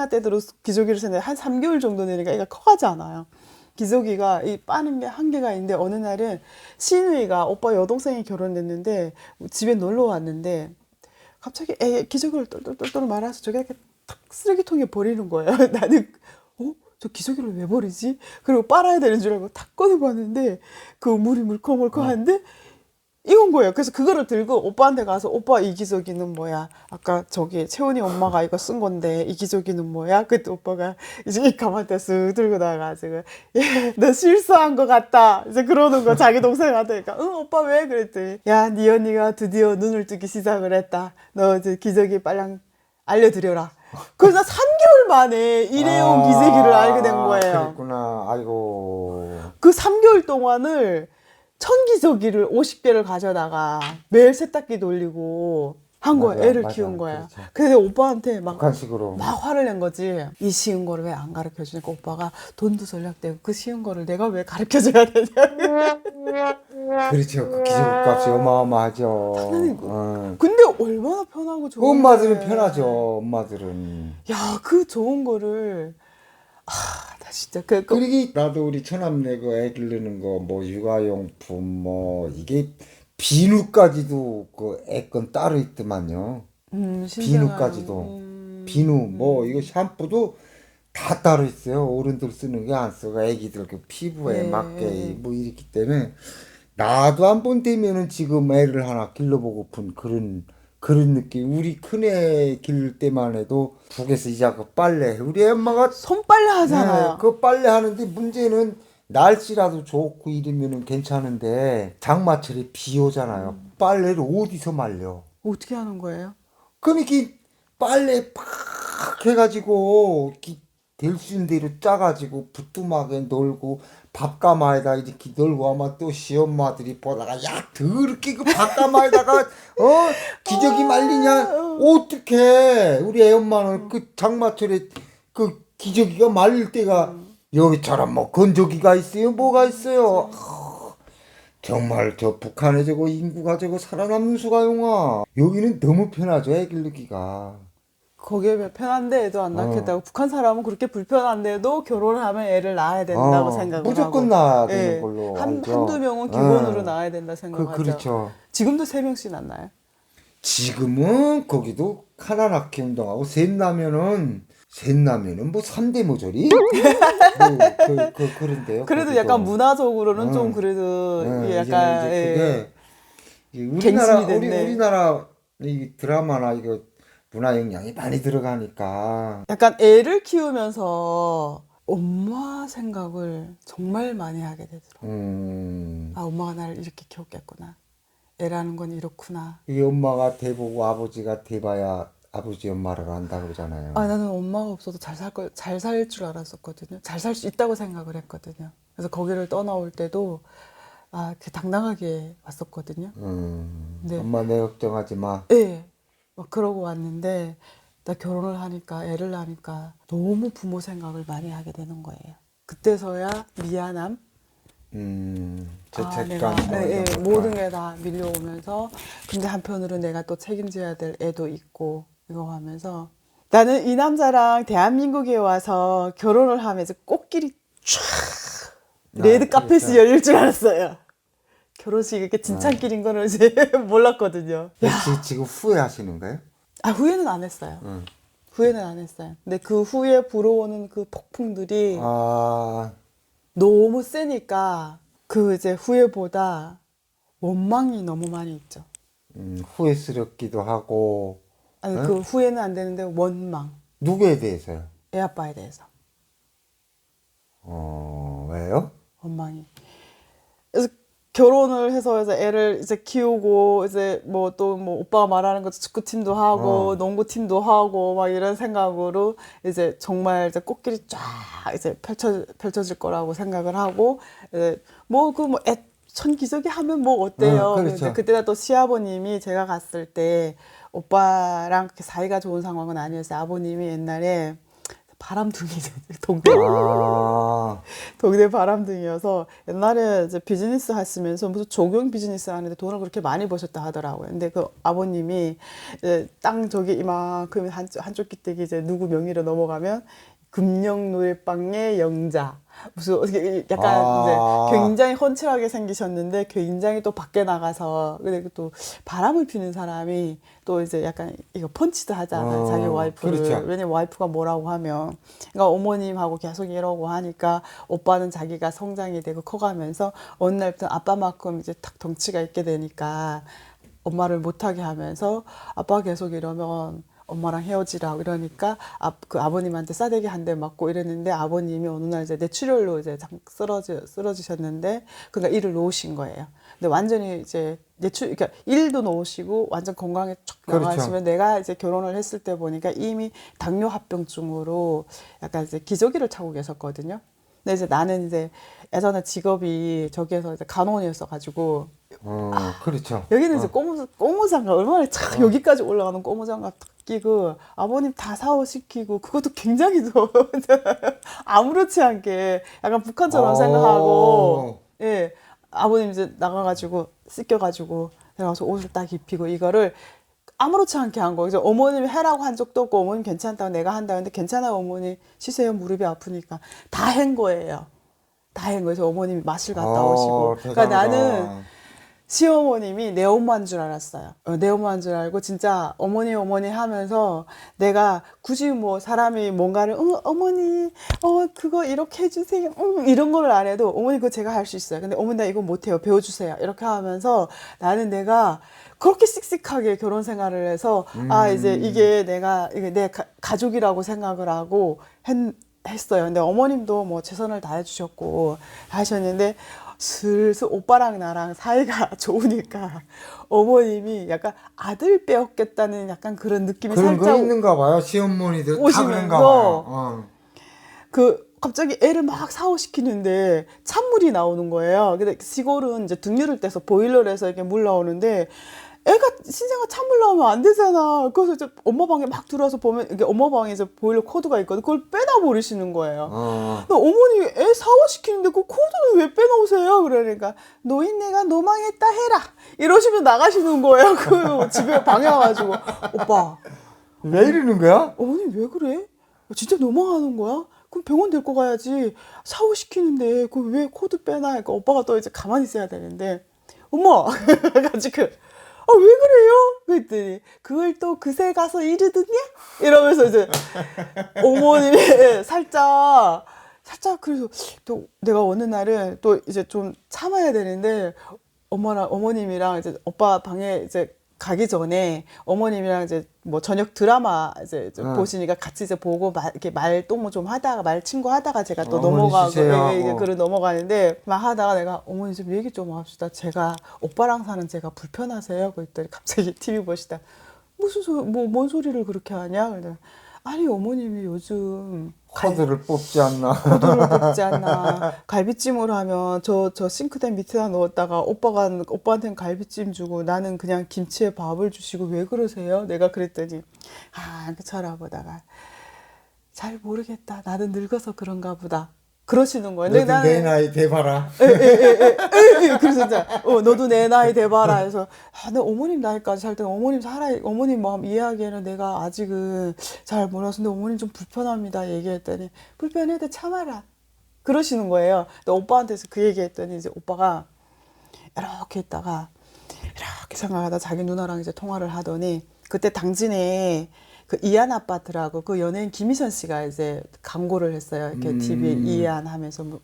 때도 기저귀를 쓰는데 한 3개월 정도 되니까 애가 커가지 않아요. 기저귀가 이 빠는 게 한계가 있는데 어느 날은 시누이가 오빠 여동생이 결혼했는데 집에 놀러 왔는데 갑자기 애 기저귀를 똘똘똘똘 말아서 저기 이렇게 탁 쓰레기통에 버리는 거예요. 나는 저 기저귀를 왜 버리지? 그리고 빨아야 되는 줄 알고 탁 꺼내고 왔는데 그 물이 물컹물컹한데 이건 거예요. 그래서 그거를 들고 오빠한테 가서 오빠 이 기저귀는 뭐야? 아까 저기 채원이 엄마가 이거 쓴 건데 이 기저귀는 뭐야? 그때 오빠가 이제 이 가방에 쓱 들고 나가지고 너 실수한 것 같다. 이제 그러는 거 자기 동생한테 그러니까 응 오빠 왜? 그랬더니 야 네 언니가 드디어 눈을 뜨기 시작을 했다. 너 이제 기저귀 빨랑 알려드려라. 그래서 3개월 만에 일회용 기저귀를 알게 된 거예요. 그랬구나. 아이고. 그 3개월 동안을 천기저귀를 50개를 가져다가 매일 세탁기 돌리고 한 거야. 맞아, 애를 맞아. 키운 거야. 그렇죠. 그래서 오빠한테 막 북한식으로. 화를 낸 거지. 이 쉬운 거를 왜 안 가르쳐 주니까 오빠가 돈도 절약되고 그 쉬운 거를 내가 왜 가르쳐 줘야 되냐. 그렇죠. 그 기저값이 어마어마하죠. 당연히 근데 얼마나 편하고 좋은데. 엄마들은 편하죠. 엄마들은. 야, 그 좋은 거를 나 진짜 그러기 나도 우리 처남네 그 애 기르는 거 뭐 육아용품 뭐 이게 비누까지도 그 애 건 따로 있더만요. 비누까지도 비누 뭐 이거 샴푸도 다 따로 있어요. 어른들 쓰는 게 안 쓰고 애기들 그 피부에 네. 맞게 뭐 이렇기 때문에 나도 한 번 되면은 지금 애를 하나 길러보고픈 그런 느낌. 우리 큰애 기를 때만 해도 북에서 이제 그 빨래 우리 엄마가 손빨래 하잖아요. 네, 그 빨래 하는데 문제는 날씨라도 좋고 이러면은 괜찮은데 장마철에 비 오잖아요. 빨래를 어디서 말려? 어떻게 하는 거예요? 그러니까 빨래 팍 해가지고 될 수 있는 대로 짜가지고 부뚜막에 놀고 밥가마에다 이렇게 놀고 아마 또 시엄마들이 보다가 야 더럽게 그 밥가마에다가 기저귀 말리냐 어떡해 우리 애엄마는 그 장마철에 그 기저귀가 말릴 때가 여기처럼 뭐 건조기가 있어요 뭐가 있어요 정말 저 북한에 저거 인구가 저거 살아남는 수가 용아 여기는 너무 편하죠 애 기르기가 거기에 편한데 애도 안 낳겠다고. 북한 사람은 그렇게 불편한데도 결혼을 하면 애를 낳아야 된다고 생각을 무조건 하고. 낳아야 되는 걸로 알죠. 한두 명은 기본으로 낳아야 된다 생각하죠. 그렇죠. 지금도 3명씩 낳나요? 지금은 거기도 하나 낳기 운동하고 셋 낳으면은 뭐 3대 모조리? 그런데요. 그래도 거기도. 약간 문화적으로는 좀 그래도 이게 약간 이제는 이제 그게 갱신이 됐네. 우리나라 이 드라마나 이거 문화 영향이 많이 들어가니까 약간 애를 키우면서 엄마 생각을 정말 많이 하게 되더라고요. 아, 엄마가 나를 이렇게 키웠겠구나. 애라는 건 이렇구나. 이 엄마가 돼보고 아버지가 돼봐야 아버지 엄마를 안다 그러잖아요. 아, 나는 엄마가 없어도 잘 살 줄 알았었거든요. 잘 살 수 있다고 생각을 했거든요. 그래서 거기를 떠나올 때도 이렇게 당당하게 왔었거든요. 네. 엄마 내 걱정하지 마. 네. 막 그러고 왔는데 나 결혼을 하니까 애를 낳으니까 너무 부모 생각을 많이 하게 되는 거예요. 그때서야 미안함, 죄책감 모든 게 다 밀려오면서 근데 한편으로 내가 또 책임져야 될 애도 있고 이거 하면서 나는 이 남자랑 대한민국에 와서 결혼을 하면서 꽃길이 쫙 레드 카펫이 열릴 줄 알았어요. 결혼식이 이렇게 진창길인 거는 이제 몰랐거든요. 지금 후회하시는 거예요? 후회는 안 했어요. 후회는 안 했어요. 근데 그 후에 불어오는 그 폭풍들이 너무 세니까 그 이제 후회보다 원망이 너무 많이 있죠. 후회스럽기도 하고. 아니 그 후회는 안 되는데 원망. 누구에 대해서요? 애 아빠에 대해서. 거예요? 원망이. 그래서 결혼을 해서 이제 애를 이제 키우고 이제 뭐 또 뭐 오빠가 말하는 것 축구팀도 하고 농구팀도 하고 막 이런 생각으로 이제 정말 이제 꽃길이 쫙 이제 펼쳐질 거라고 생각을 하고 이제 뭐그 천기저귀 하면 뭐 어때요? 그렇죠. 근데 그때가 또 시아버님이 제가 갔을 때 오빠랑 그렇게 사이가 좋은 상황은 아니었어요. 아버님이 옛날에 바람둥이 동네 아, 동네 바람둥이여서 옛날에 이제 비즈니스 하시면서 무슨 조경 비즈니스 하는데 돈을 그렇게 많이 버셨다 하더라고요. 근데 그 아버님이 이제 땅 저기 이만큼 한쪽 끼대기 이제 누구 명의로 넘어가면 금령 노래방의 영자 무슨 어떻게 약간 아. 이제 굉장히 훤칠하게 생기셨는데 굉장히 또 밖에 나가서 근데 또 바람을 피는 사람이 또 이제 약간 이거 펀치도 하잖아요. 자기 와이프를. 그렇죠. 왜냐면 와이프가 뭐라고 하면 그러니까 어머님하고 계속 이러고 하니까 오빠는 자기가 성장이 되고 커가면서 어느 날부터 아빠만큼 이제 탁 덩치가 있게 되니까 엄마를 못하게 하면서 아빠가 계속 이러면 엄마랑 헤어지라 이러니까 그 아버님한테 싸대기 한 대 맞고 이랬는데 아버님이 어느 날 이제 뇌출혈로 이제 쓰러지셨는데 그러니까 일을 놓으신 거예요. 근데 완전히 이제 그러니까 일도 놓으시고 완전 건강에 쫙 나가시면 그렇죠. 내가 이제 결혼을 했을 때 보니까 이미 당뇨 합병증으로 약간 이제 기저귀를 차고 계셨거든요. 근데 이제 나는 이제 예전에 직업이 저기에서 이제 간호원이었어가지고 그렇죠. 여기는 이제 고무장갑 얼마나 참 여기까지 올라가는 고무장갑 딱 끼고 아버님 다 샤워시키고 그것도 굉장히 더 아무렇지 않게 약간 북한처럼 생각하고 예 아버님 이제 나가가지고 씻겨가지고 내가서 옷을 딱 입히고 이거를 아무렇지 않게 한 거예요. 그래서 어머님이 해라고 한 적도 없고 어머님 괜찮다고 내가 한다 근데 괜찮아요 어머니 쉬세요 무릎이 아프니까 다 한 거예요. 다 한 거예요. 그래서 어머님이 마실 갔다 오시고 그러니까 대단하다. 나는 시어머님이 내 엄마인 줄 알았어요. 내 엄마인 줄 알고 진짜 어머니 하면서 내가 굳이 뭐 사람이 뭔가를 어머니 그거 이렇게 해주세요 이런 걸 안 해도 어머니 그거 제가 할 수 있어요. 근데 어머니 나 이거 못해요 배워주세요 이렇게 하면서 나는 내가 그렇게 씩씩하게 결혼 생활을 해서 이제 이게 내 가족이라고 생각을 하고 했어요. 근데 어머님도 뭐 최선을 다해주셨고 하셨는데 슬슬 오빠랑 나랑 사이가 좋으니까 어머님이 약간 아들 빼앗겠다는 약간 그런 느낌이 그런 거 살짝 있는가 봐요. 시어머니들 다 오시면서 그런가 봐요. 그 갑자기 애를 막 샤워시키는데 찬물이 나오는 거예요. 근데 시골은 이제 등유를 떼서 보일러를 해서 이렇게 물 나오는데 애가 신생아 찬물 나오면 안 되잖아. 그래서 이제 엄마 방에 막 들어와서 보면 이게 엄마 방에 이제 보일러 코드가 있거든. 그걸 빼놔 버리시는 거예요. 근데 어머니 애 샤워시키는데 그 코드는 왜 빼놓으세요? 그러니까 노인네가 노망했다 해라. 이러시면 나가시는 거예요. 그 집에 방에 와가지고 오빠 왜 이러는 거야? 어머니 왜 그래? 진짜 노망하는 거야? 그럼 병원 데리고 가야지. 샤워시키는데 그 왜 코드 빼놔? 그러니까 오빠가 또 이제 가만히 있어야 되는데 엄마 가지고 왜 그래요? 그랬더니 그걸 또 그새 가서 이르드냐? 이러면서 이제 어머님이 살짝 그래서 또 내가 어느 날은 또 이제 좀 참아야 되는데 어머님이랑 이제 오빠 방에 이제 가기 전에 어머님이랑 이제 뭐 저녁 드라마 이제 보시니까 같이 이제 보고 이렇게 말동무 좀 하다가 말 친구 하다가 제가 또 어머니 넘어가고 쉬세요. 이게 그를 넘어가는데 막 하다가 내가 어머니 좀 얘기 좀 합시다. 제가 오빠랑 사는 제가 불편하세요? 그랬더니 갑자기 TV 보시다 뭔 소리를 그렇게 하냐? 그러더니 아니 어머님이 요즘 코드를 뽑지 않나. 코드를 뽑지 않나. 갈비찜을 하면 저 싱크대 밑에다 넣었다가 오빠한테는 갈비찜 주고 나는 그냥 김치에 밥을 주시고 왜 그러세요? 내가 그랬더니 그 쳐다보다가 잘 모르겠다. 나는 늙어서 그런가 보다. 그러시는 거예요. 너도 내 나이 돼봐라. 그래서 이제 너도 내 나이 돼봐라 해서 내 어머님 나이까지 살 때는 어머님 마음 이해하기에는 내가 아직은 잘 몰라서 근데 어머님 좀 불편합니다 얘기했더니 불편해도 참아라 그러시는 거예요. 근데 오빠한테서 그 얘기했더니 이제 오빠가 이렇게 했다가 이렇게 생각하다 자기 누나랑 이제 통화를 하더니 그때 당진에 그 이안 아파트라고 그 연예인 김희선 씨가 이제 광고를 했어요. 이렇게 TV 이안 하면서 뭐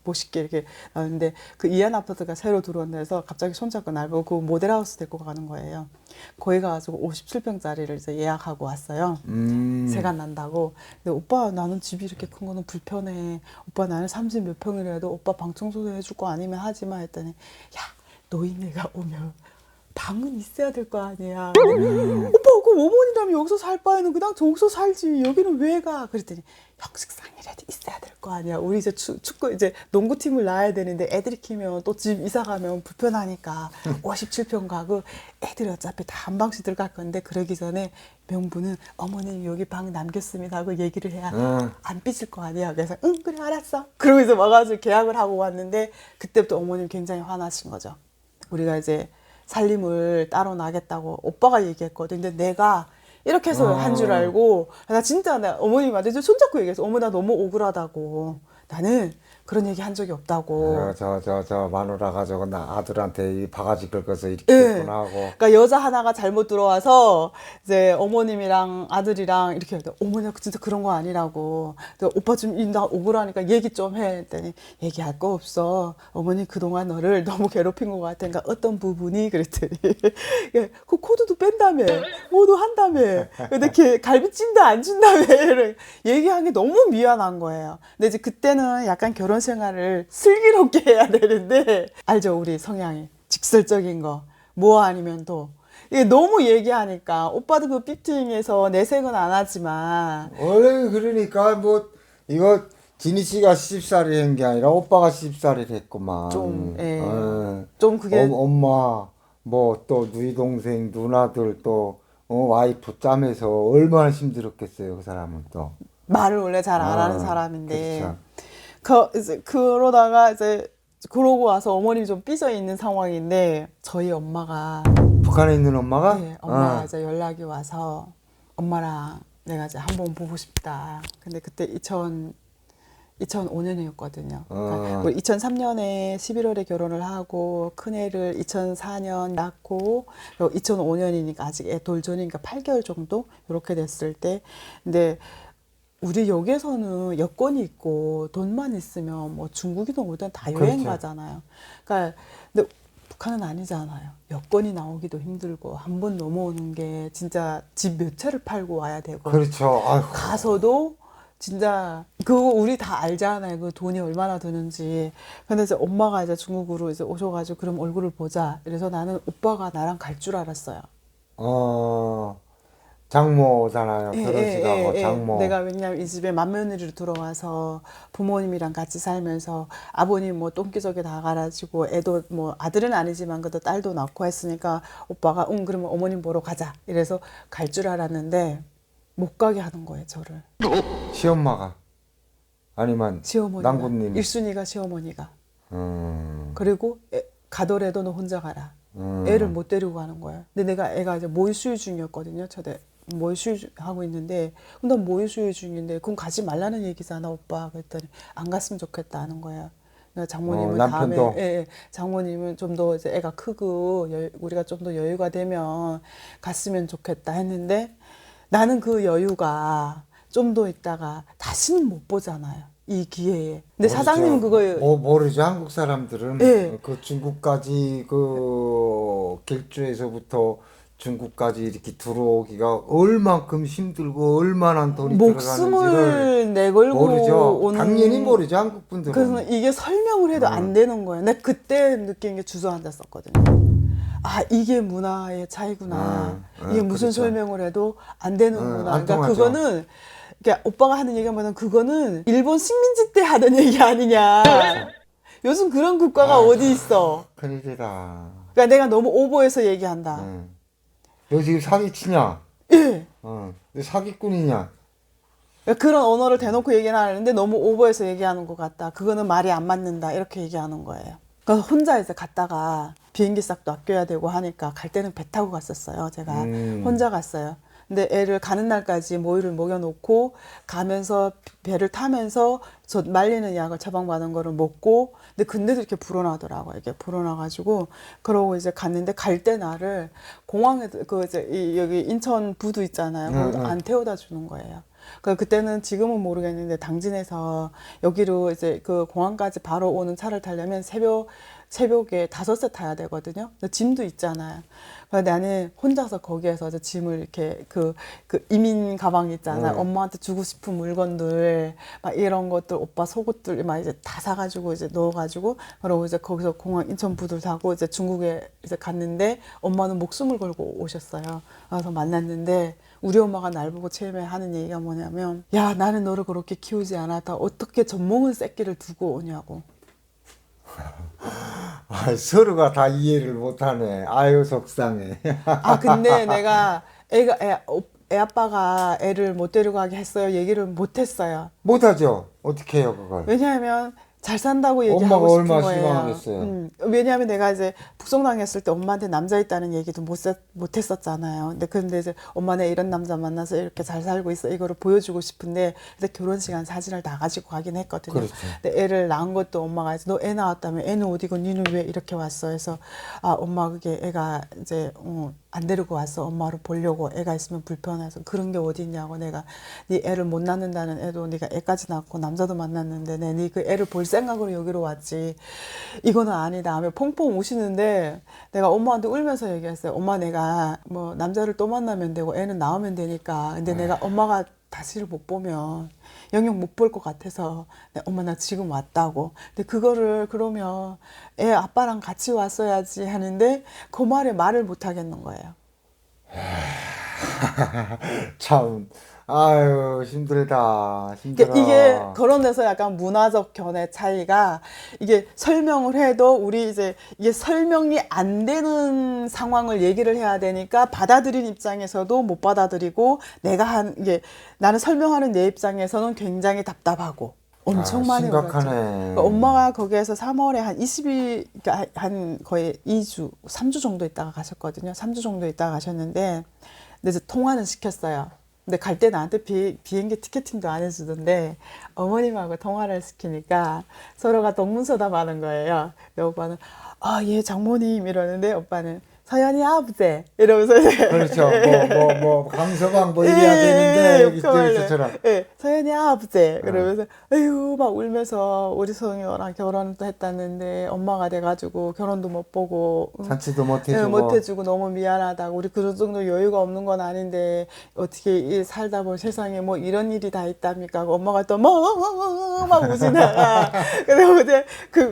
멋있게 이렇게 나왔는데 그 이안 아파트가 새로 들어온다 해서 갑자기 손잡고 날 보고 그 모델하우스 데리고 가는 거예요. 거기 가가지고 57평짜리를 이제 예약하고 왔어요. 세가 난다고. 근데 오빠 나는 집이 이렇게 큰 거는 불편해. 오빠 나는 30 몇 평이라도 오빠 방 청소도 해줄 거 아니면 하지 마 했더니 야 노인네가 오면 방은 있어야 될 거 아니야. 오빠 그 어머니라면 여기서 살 바에는 그냥 저기서 살지 여기는 왜 가? 그랬더니 형식상이라도 있어야 될 거 아니야. 우리 이제 축구 이제 농구팀을 낳아야 되는데 애들이 키면 또 집 이사 가면 불편하니까 57평 가고 애들이 어차피 다 한 방씩 들어갈 건데 그러기 전에 명분은 어머님 여기 방 남겼습니다 하고 얘기를 해야 안 삐질 거 아니야. 그래서 응 그래 알았어. 그러고 이제 와가지고 계약을 하고 왔는데 그때부터 어머님 굉장히 화나신 거죠. 우리가 이제 살림을 따로 나겠다고 오빠가 얘기했거든. 근데 내가 이렇게 해서 한 줄 알고 나 진짜 나 어머님한테 손잡고 얘기했어. 어머 나 너무 억울하다고. 나는 그런 얘기 한 적이 없다고. 저 마누라가 저거 나 아들한테 이 바가지 긁어서 이렇게 됐구나 하고. 그러니까 여자 하나가 잘못 들어와서 이제 어머님이랑 아들이랑 이렇게 해야 돼. 어머니가 진짜 그런 거 아니라고. 오빠 좀 나 억울하니까 얘기 좀 해. 했더니 얘기할 거 없어. 어머니 그동안 너를 너무 괴롭힌 것 같으니까 어떤 부분이 그랬더니 야, 그 코드도 뺀다며. 뭐도 한다며. 근데 걔 갈비찜도 안 준다며. 얘기한 게 너무 미안한 거예요. 근데 이제 그때는 약간 결혼 생활을 슬기롭게 해야 되는데 알죠 우리 성향이 직설적인 거 뭐 아니면 또 이게 너무 얘기하니까 오빠도 그 피팅에서 내색은 안 하지만 원래 그러니까 뭐 이거 진희 씨가 시집살이 한 게 아니라 오빠가 시집살이를 했구만. 좀, 예. 어. 좀 그게 엄마 뭐 또 누이 동생 누나들 또 와이프 짬에서 얼마나 힘들었겠어요 그 사람은 또. 말을 원래 잘 안 하는 사람인데 그렇죠. 이제 그러다가 이제 그러고 와서 어머님이 좀 삐져 있는 상황인데 저희 엄마가 북한에 있는 엄마가? 네, 엄마가 이제 연락이 와서 엄마랑 내가 이제 한번 보고 싶다. 근데 그때 2005년이었거든요. 그러니까 2003년에 11월에 결혼을 하고 큰애를 2004년 낳고 2005년이니까 아직 애 돌전이니까 8개월 정도 이렇게 됐을 때 근데 우리 여기에서는 여권이 있고 돈만 있으면 뭐 중국이든 어디든 다 여행 그렇죠. 가잖아요. 그러니까 근데 북한은 아니잖아요. 여권이 나오기도 힘들고 한 번 넘어오는 게 진짜 집 몇 채를 팔고 와야 되고 그렇죠. 아이고. 가서도 진짜 그거 우리 다 알잖아요. 그 돈이 얼마나 드는지. 근데 이제 엄마가 이제 중국으로 이제 오셔가지고 그럼 얼굴을 보자. 그래서 나는 오빠가 나랑 갈 줄 알았어요. 장모잖아요. 결혼식하고 장모. 내가 왜냐면 이 집에 맏며느리로 들어와서 부모님이랑 같이 살면서 아버님 뭐 똥기저귀 다 갈아지고 애도 뭐 아들은 아니지만 그래도 딸도 낳고 했으니까 오빠가 그러면 어머님 보러 가자. 이래서 갈 줄 알았는데 못 가게 하는 거예요, 저를. 시엄마가 아니면 시어머니가. 남군님. 1순위가 시어머니가. 음. 그리고 가더라도 너 혼자 가라. 애를 못 데리고 가는 거예요. 근데 애가 이제 모의 수유 중이었거든요. 저대 모의 수유 하고 있는데 그럼 난 모의 수유 중인데 그럼 가지 말라는 얘기잖아 오빠. 그랬더니 안 갔으면 좋겠다 하는 거예요. 그러니까 장모님은 남편도? 다음에 장모님은 좀 더 이제 애가 크고 우리가 좀 더 여유가 되면 갔으면 좋겠다 했는데 나는 그 여유가 좀 더 있다가 다시는 못 보잖아요. 이 기회에. 근데 사장님은 그거 모르죠. 한국 사람들은 네. 그 중국까지 그 길주에서부터 중국까지 이렇게 들어오기가 얼만큼 힘들고 얼마나 돈이 들어가는지를 목숨을 내걸고 모르죠. 오는 당연히 모르죠. 한국 분들은. 그래서 이게 설명을 해도 안 되는 거예요. 내가 그때 느낀 게 주저앉았었거든요. 아 이게 문화의 차이구나. 이게 무슨 그렇죠. 설명을 해도 안 되는구나. 안 그러니까 통하죠. 그거는 그러니까 오빠가 하는 얘기가 뭐냐면 그거는 일본 식민지 때 하던 얘기 아니냐. 요즘 그런 국가가 어디 있어. 큰일이다. 그러니까 내가 너무 오버해서 얘기한다. 너 지금 사기치냐? 예. 너 사기꾼이냐? 그러니까 그런 언어를 대놓고 얘기는 하는데 너무 오버해서 얘기하는 것 같다. 그거는 말이 안 맞는다. 이렇게 얘기하는 거예요. 그래서 혼자 이제 갔다가 비행기 싹도 아껴야 되고 하니까 갈 때는 배 타고 갔었어요. 제가 혼자 갔어요. 근데 애를 가는 날까지 모유를 먹여놓고 가면서 배를 타면서 저 말리는 약을 처방받은 거를 먹고 근데도 이렇게 불어나더라고요. 이렇게 불어나가지고 그러고 이제 갔는데 갈 때 나를 공항에 그 이제 여기 인천 부두 있잖아요. 거기도 안 태워다 주는 거예요. 그때는 지금은 모르겠는데 당진에서 여기로 이제 그 공항까지 바로 오는 차를 타려면 새벽에 5세 타야 되거든요. 근데 짐도 있잖아요. 그래서 나는 혼자서 거기에서 이제 짐을 이렇게 그 이민 가방 있잖아요. 엄마한테 주고 싶은 물건들 막 이런 것들 오빠 속옷들 막 이제 다 사가지고 이제 넣어가지고 그리고 이제 거기서 공항 인천부들 타고 이제 중국에 이제 갔는데 엄마는 목숨을 걸고 오셨어요. 그래서 만났는데 우리 엄마가 날 보고 처음에 하는 얘기가 뭐냐면 야 나는 너를 그렇게 키우지 않았다 어떻게 젖먹은 새끼를 두고 오냐고. 아, 서로가 다 이해를 못하네. 아유, 속상해. 아 근데 내가 애 아빠가 애를 못 데려가게 했어요 얘기를 못 했어요. 못하죠. 어떻게 해요, 그걸? 왜냐하면 잘 산다고 엄마가 얘기하고 싶은 얼마나 거예요. 실망하겠어요. 왜냐하면 내가 이제 북송당했을 때 엄마한테 남자 있다는 얘기도 못 했었잖아요. 근데 이제 엄마네 이런 남자 만나서 이렇게 잘 살고 있어 이거를 보여주고 싶은데 이제 결혼시간 사진을 다 가지고 가긴 했거든요. 그렇죠. 근데 애를 낳은 것도 엄마가 이제 너 애 낳았다며 애는 어디고 니는 왜 이렇게 왔어? 해서 아 엄마 그게 애가 이제 안 데리고 왔어. 엄마를 보려고 애가 있으면 불편해서 그런 게 어디 있냐고 내가 네 애를 못 낳는다는 애도 네가 애까지 낳고 남자도 만났는데 네 그 애를 볼 생각으로 여기로 왔지 이거는 아니다 하며 펑펑 우시는데 내가 엄마한테 울면서 얘기했어요. 엄마 내가 뭐 남자를 또 만나면 되고 애는 낳으면 되니까 근데 내가 엄마가 다시를 못 보면 영영 못 볼 것 같아서 엄마 나 지금 왔다고. 근데 그거를 그러면 애 아빠랑 같이 왔어야지 하는데 그 말에 말을 못 하겠는 거예요. 참, 아유, 힘들다. 힘들어. 이게 그런 데서 약간 문화적 견해 차이가 이게 설명을 해도 우리 이제 이게 설명이 안 되는 상황을 얘기를 해야 되니까 받아들인 입장에서도 못 받아들이고 이게 나는 설명하는 내 입장에서는 굉장히 답답하고 엄청 많이 울었죠. 심각하네. 그러니까 엄마가 거기에서 3월에 한 20일, 그러니까 한 거의 2주, 3주 정도 있다가 가셨거든요. 3주 정도 있다가 가셨는데, 근데 이제 통화는 시켰어요. 근데 갈 때 나한테 비행기 티켓팅도 안 해주던데, 어머님하고 통화를 시키니까 서로가 동문서답하는 거예요. 근데 오빠는, 아, 예, 장모님 이러는데, 오빠는, 서연이 아버지 이러면서 그렇죠. 강서방 뭐 이래야 되는데, 여기 저기서처럼. 예, 서연이 아버지 그러면서 에휴 막 울면서 우리 성이랑 결혼도 했다는데 엄마가 돼가지고 결혼도 못 보고 잔치도 못 예, 해주고. 못 해주고 너무 미안하다고 우리 그런 정도 여유가 없는 건 아닌데 어떻게 살다 보면 세상에 뭐 이런 일이 다 있답니까? 엄마가 또 막 우시다가 근데 어제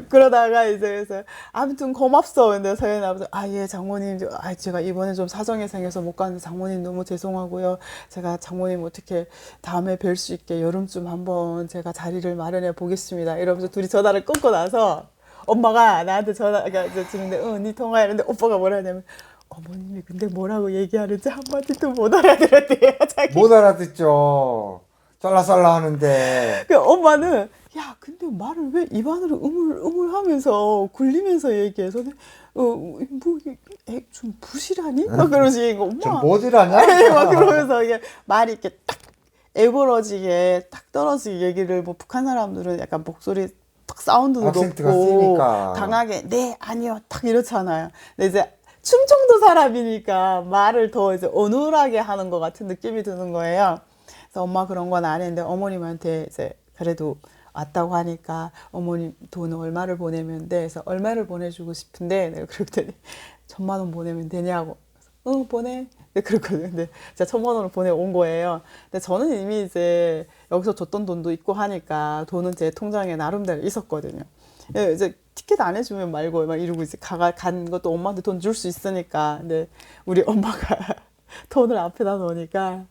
그러다가 이제 그래서 아무튼 고맙소. 근데 서연이 아버지 예 장모님 제가 이번에 좀 사정이 생겨서 못 갔는데 장모님 너무 죄송하고요. 제가 장모님 어떻게 다음에 뵐 수 있게 여름쯤 한번 제가 자리를 마련해 보겠습니다. 이러면서 둘이 전화를 끊고 나서 엄마가 나한테 전화가 이제 주는데 네 통화했는데 오빠가 뭐라 하냐면 어머님이 근데 뭐라고 얘기하는지 한마디도 못 알아들었대요. 자기. 못 알아듣죠. 쌀라쌀라 하는데. 그 엄마는 야 근데 말을 왜 입안으로 우물우물하면서 굴리면서 얘기해서 뭐좀 부실하니? 막 그러지 엄마. 좀 뭐지라냐? 막 그러면서 이게 말이 이렇게 딱 애벌어지게 딱 떨어지게 얘기를 뭐 북한 사람들은 약간 목소리 딱 사운드도 악센트가 높고 세니까. 강하게 네 아니요 딱 이렇잖아요. 근데 이제 충청도 사람이니까 말을 더 이제 어눌하게 하는 것 같은 느낌이 드는 거예요. 그래서 엄마 그런 건 안 했는데 어머님한테 이제 그래도 왔다고 하니까 어머님 돈 얼마를 보내면 돼? 그래서 얼마를 보내주고 싶은데 내가 그랬더니 1,000만 원 보내면 되냐고. 보내. 네, 그렇거든요. 근데 제가 1,000만 원을 보내온 거예요. 근데 저는 이미 이제 여기서 줬던 돈도 있고 하니까 돈은 제 통장에 나름대로 있었거든요. 예, 이제 티켓 안 해주면 말고 막 이러고 이제 간 것도 엄마한테 돈 줄 수 있으니까. 근데 우리 엄마가 돈을 앞에다 놓으니까.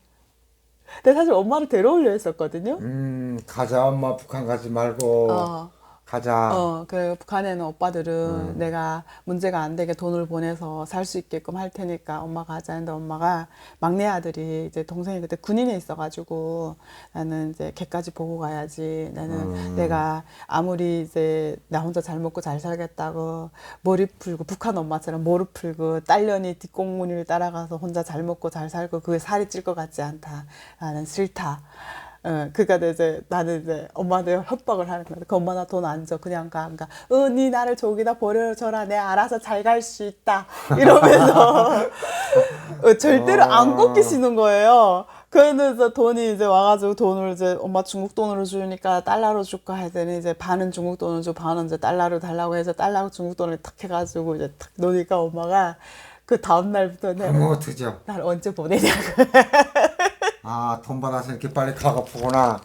근데 사실 엄마를 데려오려 했었거든요. 가자, 엄마 북한 가지 말고. 가자. 그 북한에 있는 오빠들은 내가 문제가 안 되게 돈을 보내서 살 수 있게끔 할 테니까 엄마가 하자 했는데 엄마가 막내 아들이 이제 동생이 그때 군인에 있어가지고 나는 이제 걔까지 보고 가야지. 나는 내가 아무리 이제 나 혼자 잘 먹고 잘 살겠다고 머리 풀고 북한 엄마처럼 머리 풀고 딸년이 뒷공무니를 따라가서 혼자 잘 먹고 잘 살고 그게 살이 찔 것 같지 않다. 나는 싫다. 그러니까 이제 나는 이제 엄마한테 협박을 하는 거야. 그 엄마 나 돈 안 줘. 그냥 가. 그러니까 네 나를 저기다 버려줘라. 내가 알아서 잘 갈 수 있다. 이러면서 절대로 안 꺾이시는 거예요. 그래서 돈이 이제 와가지고 돈을 이제 엄마 중국 돈으로 주니까 달러로 줄까 했더니 이제 반은 중국 돈으로 주 반은 이제 달러로 달라고 해서 달러로 중국 돈을 탁 해가지고 이제 탁 놓으니까 엄마가 그 다음 날부터 그러면 어떡하죠? 날 언제 보내냐고. 아, 돈 받아서 이렇게 빨리 가고프구나.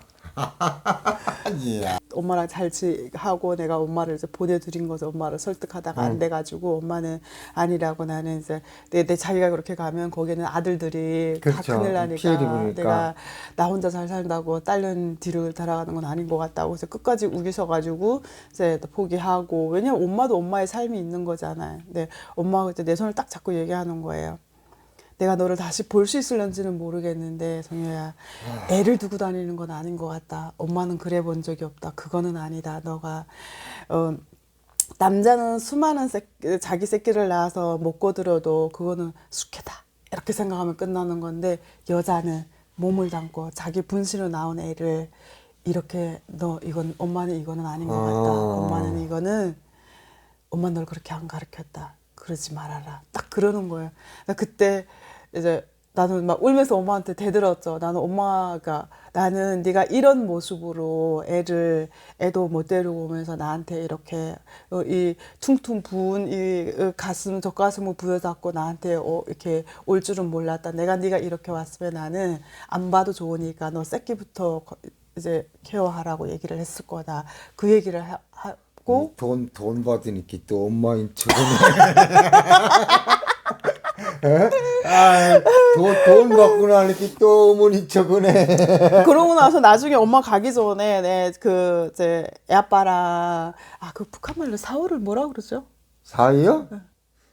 예. 엄마랑 잘 하고 내가 엄마를 이제 보내드린 거죠. 엄마를 설득하다가 안 돼가지고 엄마는 아니라고 나는 이제 내 자기가 그렇게 가면 거기는 아들들이 다 그렇죠. 큰일 나니까 피해를 보니까. 내가 나 혼자 잘 산다고 딸은 뒤를 따라가는 건 아닌 것 같다고 그래서 끝까지 우기셔가지고 이제 또 포기하고 왜냐면 엄마도 엄마의 삶이 있는 거잖아요. 근데 엄마가 이제 내 손을 딱 잡고 얘기하는 거예요. 내가 너를 다시 볼 수 있을런지는 모르겠는데 정효야 애를 두고 다니는 건 아닌 것 같다. 엄마는 그래 본 적이 없다. 그거는 아니다. 너가 남자는 수많은 자기 새끼를 낳아서 못 거들어도 그거는 숙회다. 이렇게 생각하면 끝나는 건데 여자는 몸을 담고 자기 분신으로 나온 애를 이렇게 너 이건 엄마는 이거는 아닌 것 같다. 엄마는 이거는 엄마는 널 그렇게 안 가르쳤다. 그러지 말아라. 딱 그러는 거예요. 나 그때 이제 나는 막 울면서 엄마한테 대들었죠. 나는 네가 이런 모습으로 애도 못 데리고 오면서 나한테 이렇게 이 퉁퉁 부은 이 가슴 젖가슴을 부여잡고 나한테 이렇게 올 줄은 몰랐다. 네가 이렇게 왔으면 나는 안 봐도 좋으니까 너 새끼부터 이제 케어하라고 얘기를 했을 거다. 그 얘기를 하고 돈 받으니까 또 엄마인 척은 돈 받고 나니까 또 어머니 척은 해. 그러고 나서 나중에 엄마 가기 전에 이제 애 아빠랑 그 북한 말로 사오를 뭐라 그러죠? 사이요?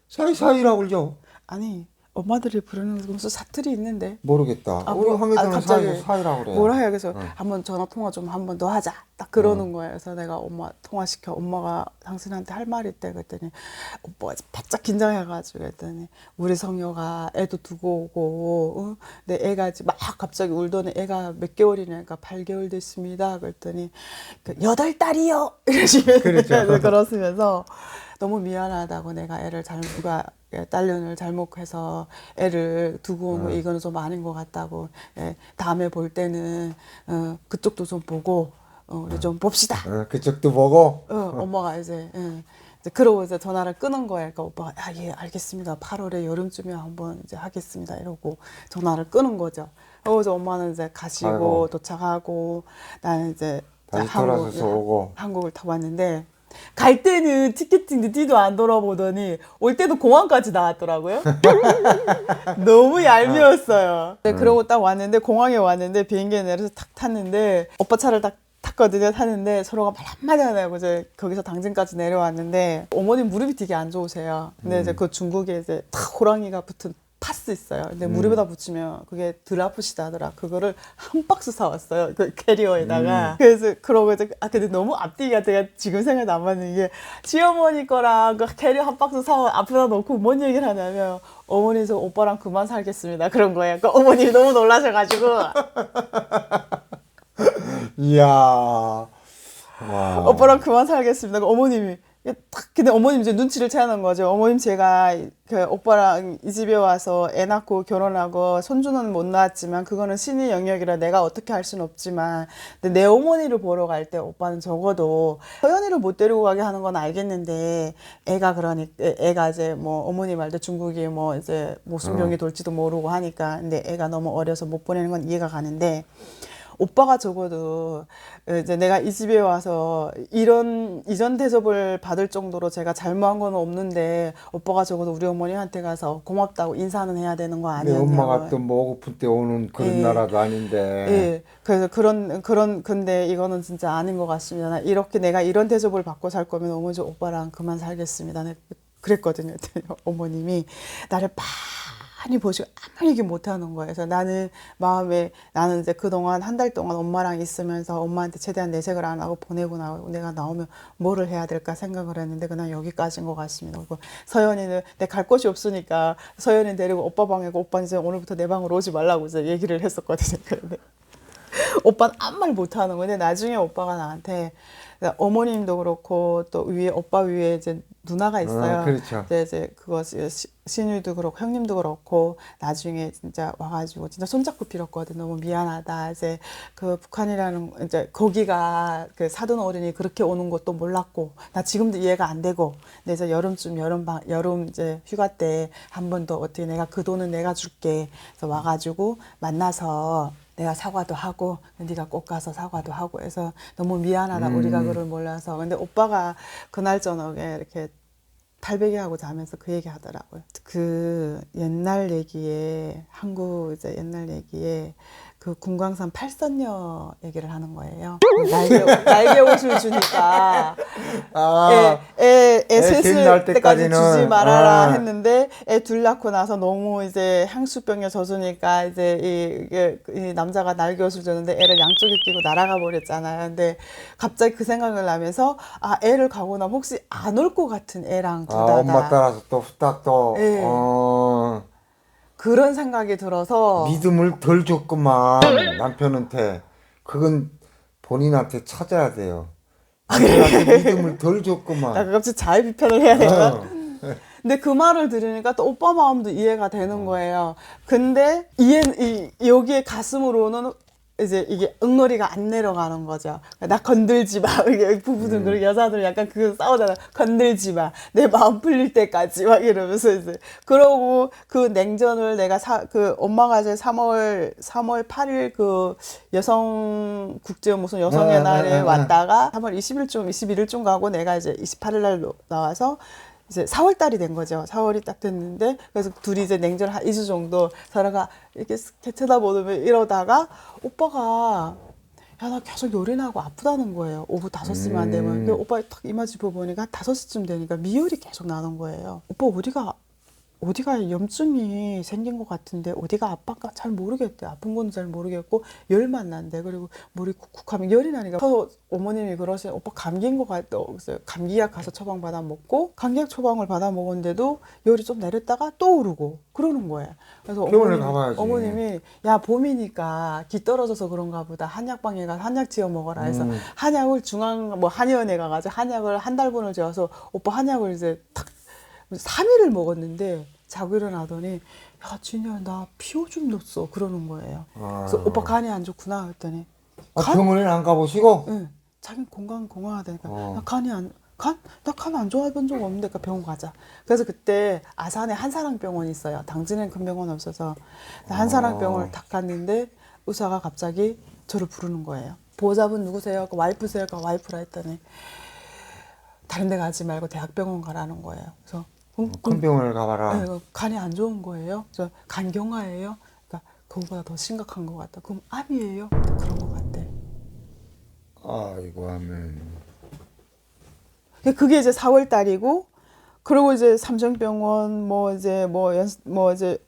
사이라고 그러죠. 아니 엄마들이 부르는 무슨 사투리 있는데 모르겠다. 우리 화면에는 사이라고 그래. 뭐라 해요? 그래서 한번 전화 통화 좀 한 번 더 하자. 딱 그러는 거예요. 그래서 내가 엄마 통화시켜. 엄마가 당신한테 할 말이 있대. 그랬더니 오빠가 바짝 긴장해가지고 그랬더니 우리 성녀가 애도 두고 오고 내 애가 막 갑자기 울더니 애가 몇 개월이냐니까 8개월 됐습니다. 그랬더니 8달이요. 이러시면서 그렇죠. 그러시면서 너무 미안하다고 내가 딸년을 잘못해서 애를 두고 온 거 이거는 좀 아닌 것 같다고. 다음에 볼 때는 그쪽도 좀 보고 우리 좀 봅시다. 그쪽도 보고. 엄마가 이제 그러고 이제 전화를 끊은 거예요. 그러니까 오빠가 예 알겠습니다. 8월에 여름쯤에 한번 이제 하겠습니다. 이러고 전화를 끊은 거죠. 그래서 엄마는 이제 가시고 아이고. 도착하고 나는 이제 다시 돌아서서 오고. 한국을 타고 왔는데. 갈 때는 티켓팅도 뒤도 안 돌아보더니 올 때도 공항까지 나왔더라고요. 너무 얄미웠어요. 그러고 딱 왔는데 공항에 왔는데 비행기에 내려서 탁 탔는데 오빠 차를 딱 탔거든요. 타는데 서로가 말 한마디 안 하고 이제 거기서 당진까지 내려왔는데 어머님 무릎이 되게 안 좋으세요. 근데 이제 그 중국에 이제 탁 호랑이가 붙은 파스 있어요. 근데 무릎에다 붙이면 그게 덜 아프시다 하더라. 그거를 한 박스 사왔어요. 그 캐리어에다가. 그래서 그러고 이제 근데 너무 앞뒤가 제가 지금 생각이 남았는 게 시어머니 거랑 그 캐리어 한 박스 사와 앞에다 놓고 뭔 얘기를 하냐면 어머니 저 오빠랑 그만 살겠습니다. 그런 거예요. 그러니까 어머님이 너무 놀라셔가지고 이야. 와. 오빠랑 그만 살겠습니다. 어머님이 딱 근데 어머님 이제 눈치를 채는 거죠. 어머님 제가 그 오빠랑 이 집에 와서 애 낳고 결혼하고 손주는 못 낳았지만 그거는 신의 영역이라 내가 어떻게 할 수는 없지만 근데 내 어머니를 보러 갈 때 오빠는 적어도 서연이를 못 데리고 가게 하는 건 알겠는데 애가 이제 뭐 어머니 말대 중국이 뭐 이제 무슨 병이 돌지도 모르고 하니까 근데 애가 너무 어려서 못 보내는 건 이해가 가는데 오빠가 적어도 이제 내가 이 집에 와서 이런 이전 대접을 받을 정도로 제가 잘못한 건 없는데 오빠가 적어도 우리 어머니한테 가서 고맙다고 인사는 해야 되는 거 내 아니었냐고. 엄마가 또 뭐 고픈 때 오는 그런 나라도 아닌데. 예. 그래서 근데 이거는 진짜 아닌 것 같습니다. 이렇게 내가 이런 대접을 받고 살 거면 어머니 저 오빠랑 그만 살겠습니다. 그랬거든요. 어머님이 나를 많이 보시고 아무 얘기 못 하는 거예요. 그래서 나는 이제 그동안 한 달 동안 엄마랑 있으면서 엄마한테 최대한 내색을 안 하고 보내고 나오고 내가 나오면 뭐를 해야 될까 생각을 했는데 그냥 여기까지인 것 같습니다. 그리고 서연이는 내가 갈 곳이 없으니까 서연이 데리고 오빠 방에 고 오빠는 이제 오늘부터 내 방으로 오지 말라고 이제 얘기를 했었거든요. 그런데 오빠는 아무 말 못 하는 건데 나중에 오빠가 나한테 그러니까 어머님도 그렇고 또 위에 오빠 위에 이제 누나가 있어요. 그렇죠. 이제 그거 신우도 그렇고 형님도 그렇고 나중에 진짜 와가지고 진짜 손잡고 빌었거든. 너무 미안하다. 이제 그 북한이라는 이제 거기가 그 사돈 어른이 그렇게 오는 것도 몰랐고 나 지금도 이해가 안 되고. 근데 이제 여름쯤 여름 이제 휴가 때 한 번 더 어떻게 내가 그 돈은 내가 줄게. 그래서 와가지고 만나서 내가 사과도 하고 네가 꼭 가서 사과도 하고 해서 너무 미안하다. 우리가 그걸 몰라서. 근데 오빠가 그날 저녁에 이렇게 탈베개하고 자면서 그 얘기 하더라고요. 그 옛날 얘기에 한국 이제 옛날 얘기에 그 금강산 팔선녀 얘기를 하는 거예요. 날개 옷을 주니까 애 셋을 날 때까지 때까지는, 주지 말아라 했는데 애 둘 낳고 나서 너무 이제 향수병에 젖으니까 이제 이 남자가 날개 옷을 줬는데 애를 양쪽에 끼고 날아가 버렸잖아요. 근데 갑자기 그 생각을 나면서 아 애를 가고 나면 혹시 안 올 것 같은 애랑 엄마 따라서 또 후딱 또, 예. 그런 생각이 들어서 믿음을 덜 줬구만, 남편한테. 그건 본인한테 찾아야 돼요. 남편한테 믿음을 덜 줬구만. 나 갑자기 자의 비판을 해야 되나? 어. 근데 그 말을 들으니까 또 오빠 마음도 이해가 되는 거예요. 근데 여기에 가슴으로는 이제 이게 응어리가 안 내려가는 거죠. 나 건들지 마. 이게 부부들 그리고 여자들 약간 그거 싸우잖아. 건들지 마. 내 마음 풀릴 때까지 막 이러면서 이제 그러고 그 냉전을 내가 그 엄마가 이제 3월 8일 그 여성 국제 무슨 여성의 날에 왔다가 3월 20일쯤 21일쯤 가고 내가 이제 28일 날 나와서 이제 4월 달이 된 거죠. 4월이 딱 됐는데 그래서 둘이 이제 냉전 한 2주 정도 서로가 이렇게 쳐다보면 이러다가 오빠가 야 나 계속 열이 나고 아프다는 거예요. 오후 5시만 되면. 근데 오빠 딱 이마 짚어보니까 5시쯤 되니까 미열이 계속 나는 거예요. 오빠 어디가 염증이 생긴 것 같은데 어디가 아파가 잘 모르겠대. 아픈 건 잘 모르겠고 열만 난대. 그리고 머리 쿡쿡하면 열이 나니까 어머님이 그러시는 오빠 감기인 것 같다. 그래서 감기약 가서 처방 받아 먹고 감기약 처방을 받아 먹었는데도 열이 좀 내렸다가 또 오르고 그러는 거예요. 그래서 병원을 가봐야지. 어머님이 야 봄이니까 기 떨어져서 그런가 보다. 한약방에 가서 한약 지어 먹어라 해서 한약을 한의원에 가가지고 한약을 한 달분을 지어서 오빠 한약을 이제 탁 3일을 먹었는데 자고 일어나더니 야 진이야 나 피오줌 넣었어 그러는 거예요. 그래서 오빠 간이 안 좋구나 했더니 병원에 안 가보시고? 응. 자기 건강하다니까 나 간 안 좋아본 적 없는데 그러니까 병원 가자. 그래서 그때 아산에 한사랑병원이 있어요. 당진엔 큰 병원 없어서 한사랑병원을 딱 갔는데 의사가 갑자기 저를 부르는 거예요. 보호자분 누구세요? 그 와이프세요? 그 와이프라 했더니 다른 데 가지 말고 대학병원 가라는 거예요. 그래서 큰 병원을 가봐라. 네, 간이 안 좋은 거예요. 그래서 간경화예요. 그러니까 그거보다 더 심각한 것 같다. 그럼 암이에요? 그런 것 같대. 아이고 하면 그게 이제 4월 달이고, 그리고 이제 삼성병원, 이제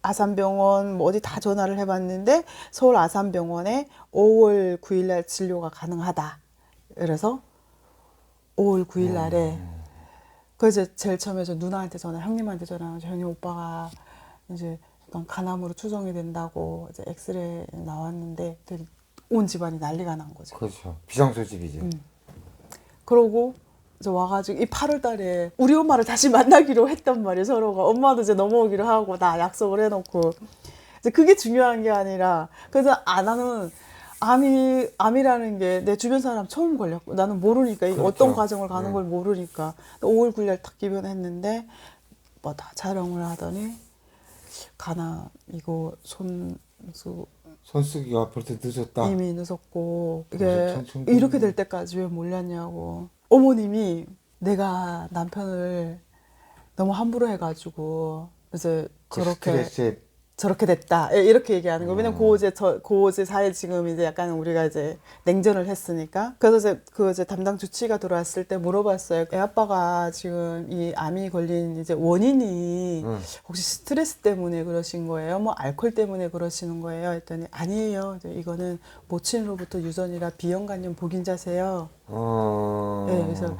아산병원, 어디 다 전화를 해봤는데 서울 아산병원에 5월 9일 날 진료가 가능하다. 그래서 5월 9일 날에 그래서 제일 처음에 저 누나한테 형님한테 전화하면서 형님 오빠가 이제 약간 간암으로 추정이 된다고 이제 엑스레이 나왔는데 온 집안이 난리가 난 거죠. 그렇죠. 비상소집이죠. 그러고 이제 와가지고 이 8월 달에 우리 엄마를 다시 만나기로 했단 말이에요. 서로가 엄마도 이제 넘어오기로 하고 나 약속을 해놓고 이제 그게 중요한 게 아니라 그래서 나는 암이라는 게 내 주변 사람 처음 걸렸고 나는 모르니까 이게 그렇죠. 어떤 과정을 가는 걸 모르니까 5월 9일 날 딱 입원했는데 다 촬영을 하더니 가나 이거 손쓰기가 벌써 늦었다. 이미 늦었고 이게 천천히 이렇게 될 때까지 왜 몰랐냐고. 어머님이 내가 남편을 너무 함부로 해가지고 이제 그렇게 스트레스에 저렇게 됐다 이렇게 얘기하는 거. 왜냐면 고제 사회 지금 이제 약간 우리가 이제 냉전을 했으니까. 그래서 이제 담당 주치가 들어왔을 때 물어봤어요. 애 아빠가 지금 이 암이 걸린 이제 원인이 혹시 스트레스 때문에 그러신 거예요? 뭐 알코올 때문에 그러시는 거예요? 했더니 아니에요. 이거는 모친으로부터 유전이라 비형간염 복인자세요. 네, 그래서.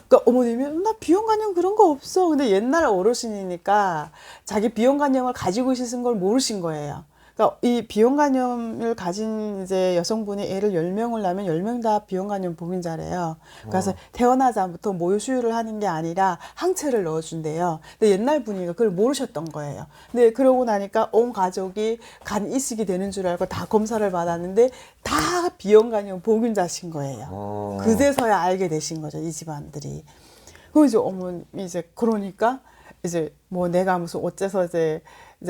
그러니까 어머님이 나 비형간염 그런 거 없어. 근데 옛날 어르신이니까 자기 비형간염을 가지고 있으신 걸 모르신 거예요. 그러니까 이 비형 간염을 가진 이제 여성분이 애를 10명을 낳으면 10명 다 비형 간염 보균자래요. 그래서 태어나자부터 모유 수유를 하는 게 아니라 항체를 넣어준대요. 근데 옛날 분위기가 그걸 모르셨던 거예요. 근데 그러고 나니까 온 가족이 간 이식이 되는 줄 알고 다 검사를 받았는데 다 비형 간염 보균자신 거예요. 그제서야 알게 되신 거죠, 이 집안들이. 그럼 이제 어머니 이제 그러니까 이제 뭐 내가 무슨 어째서 이제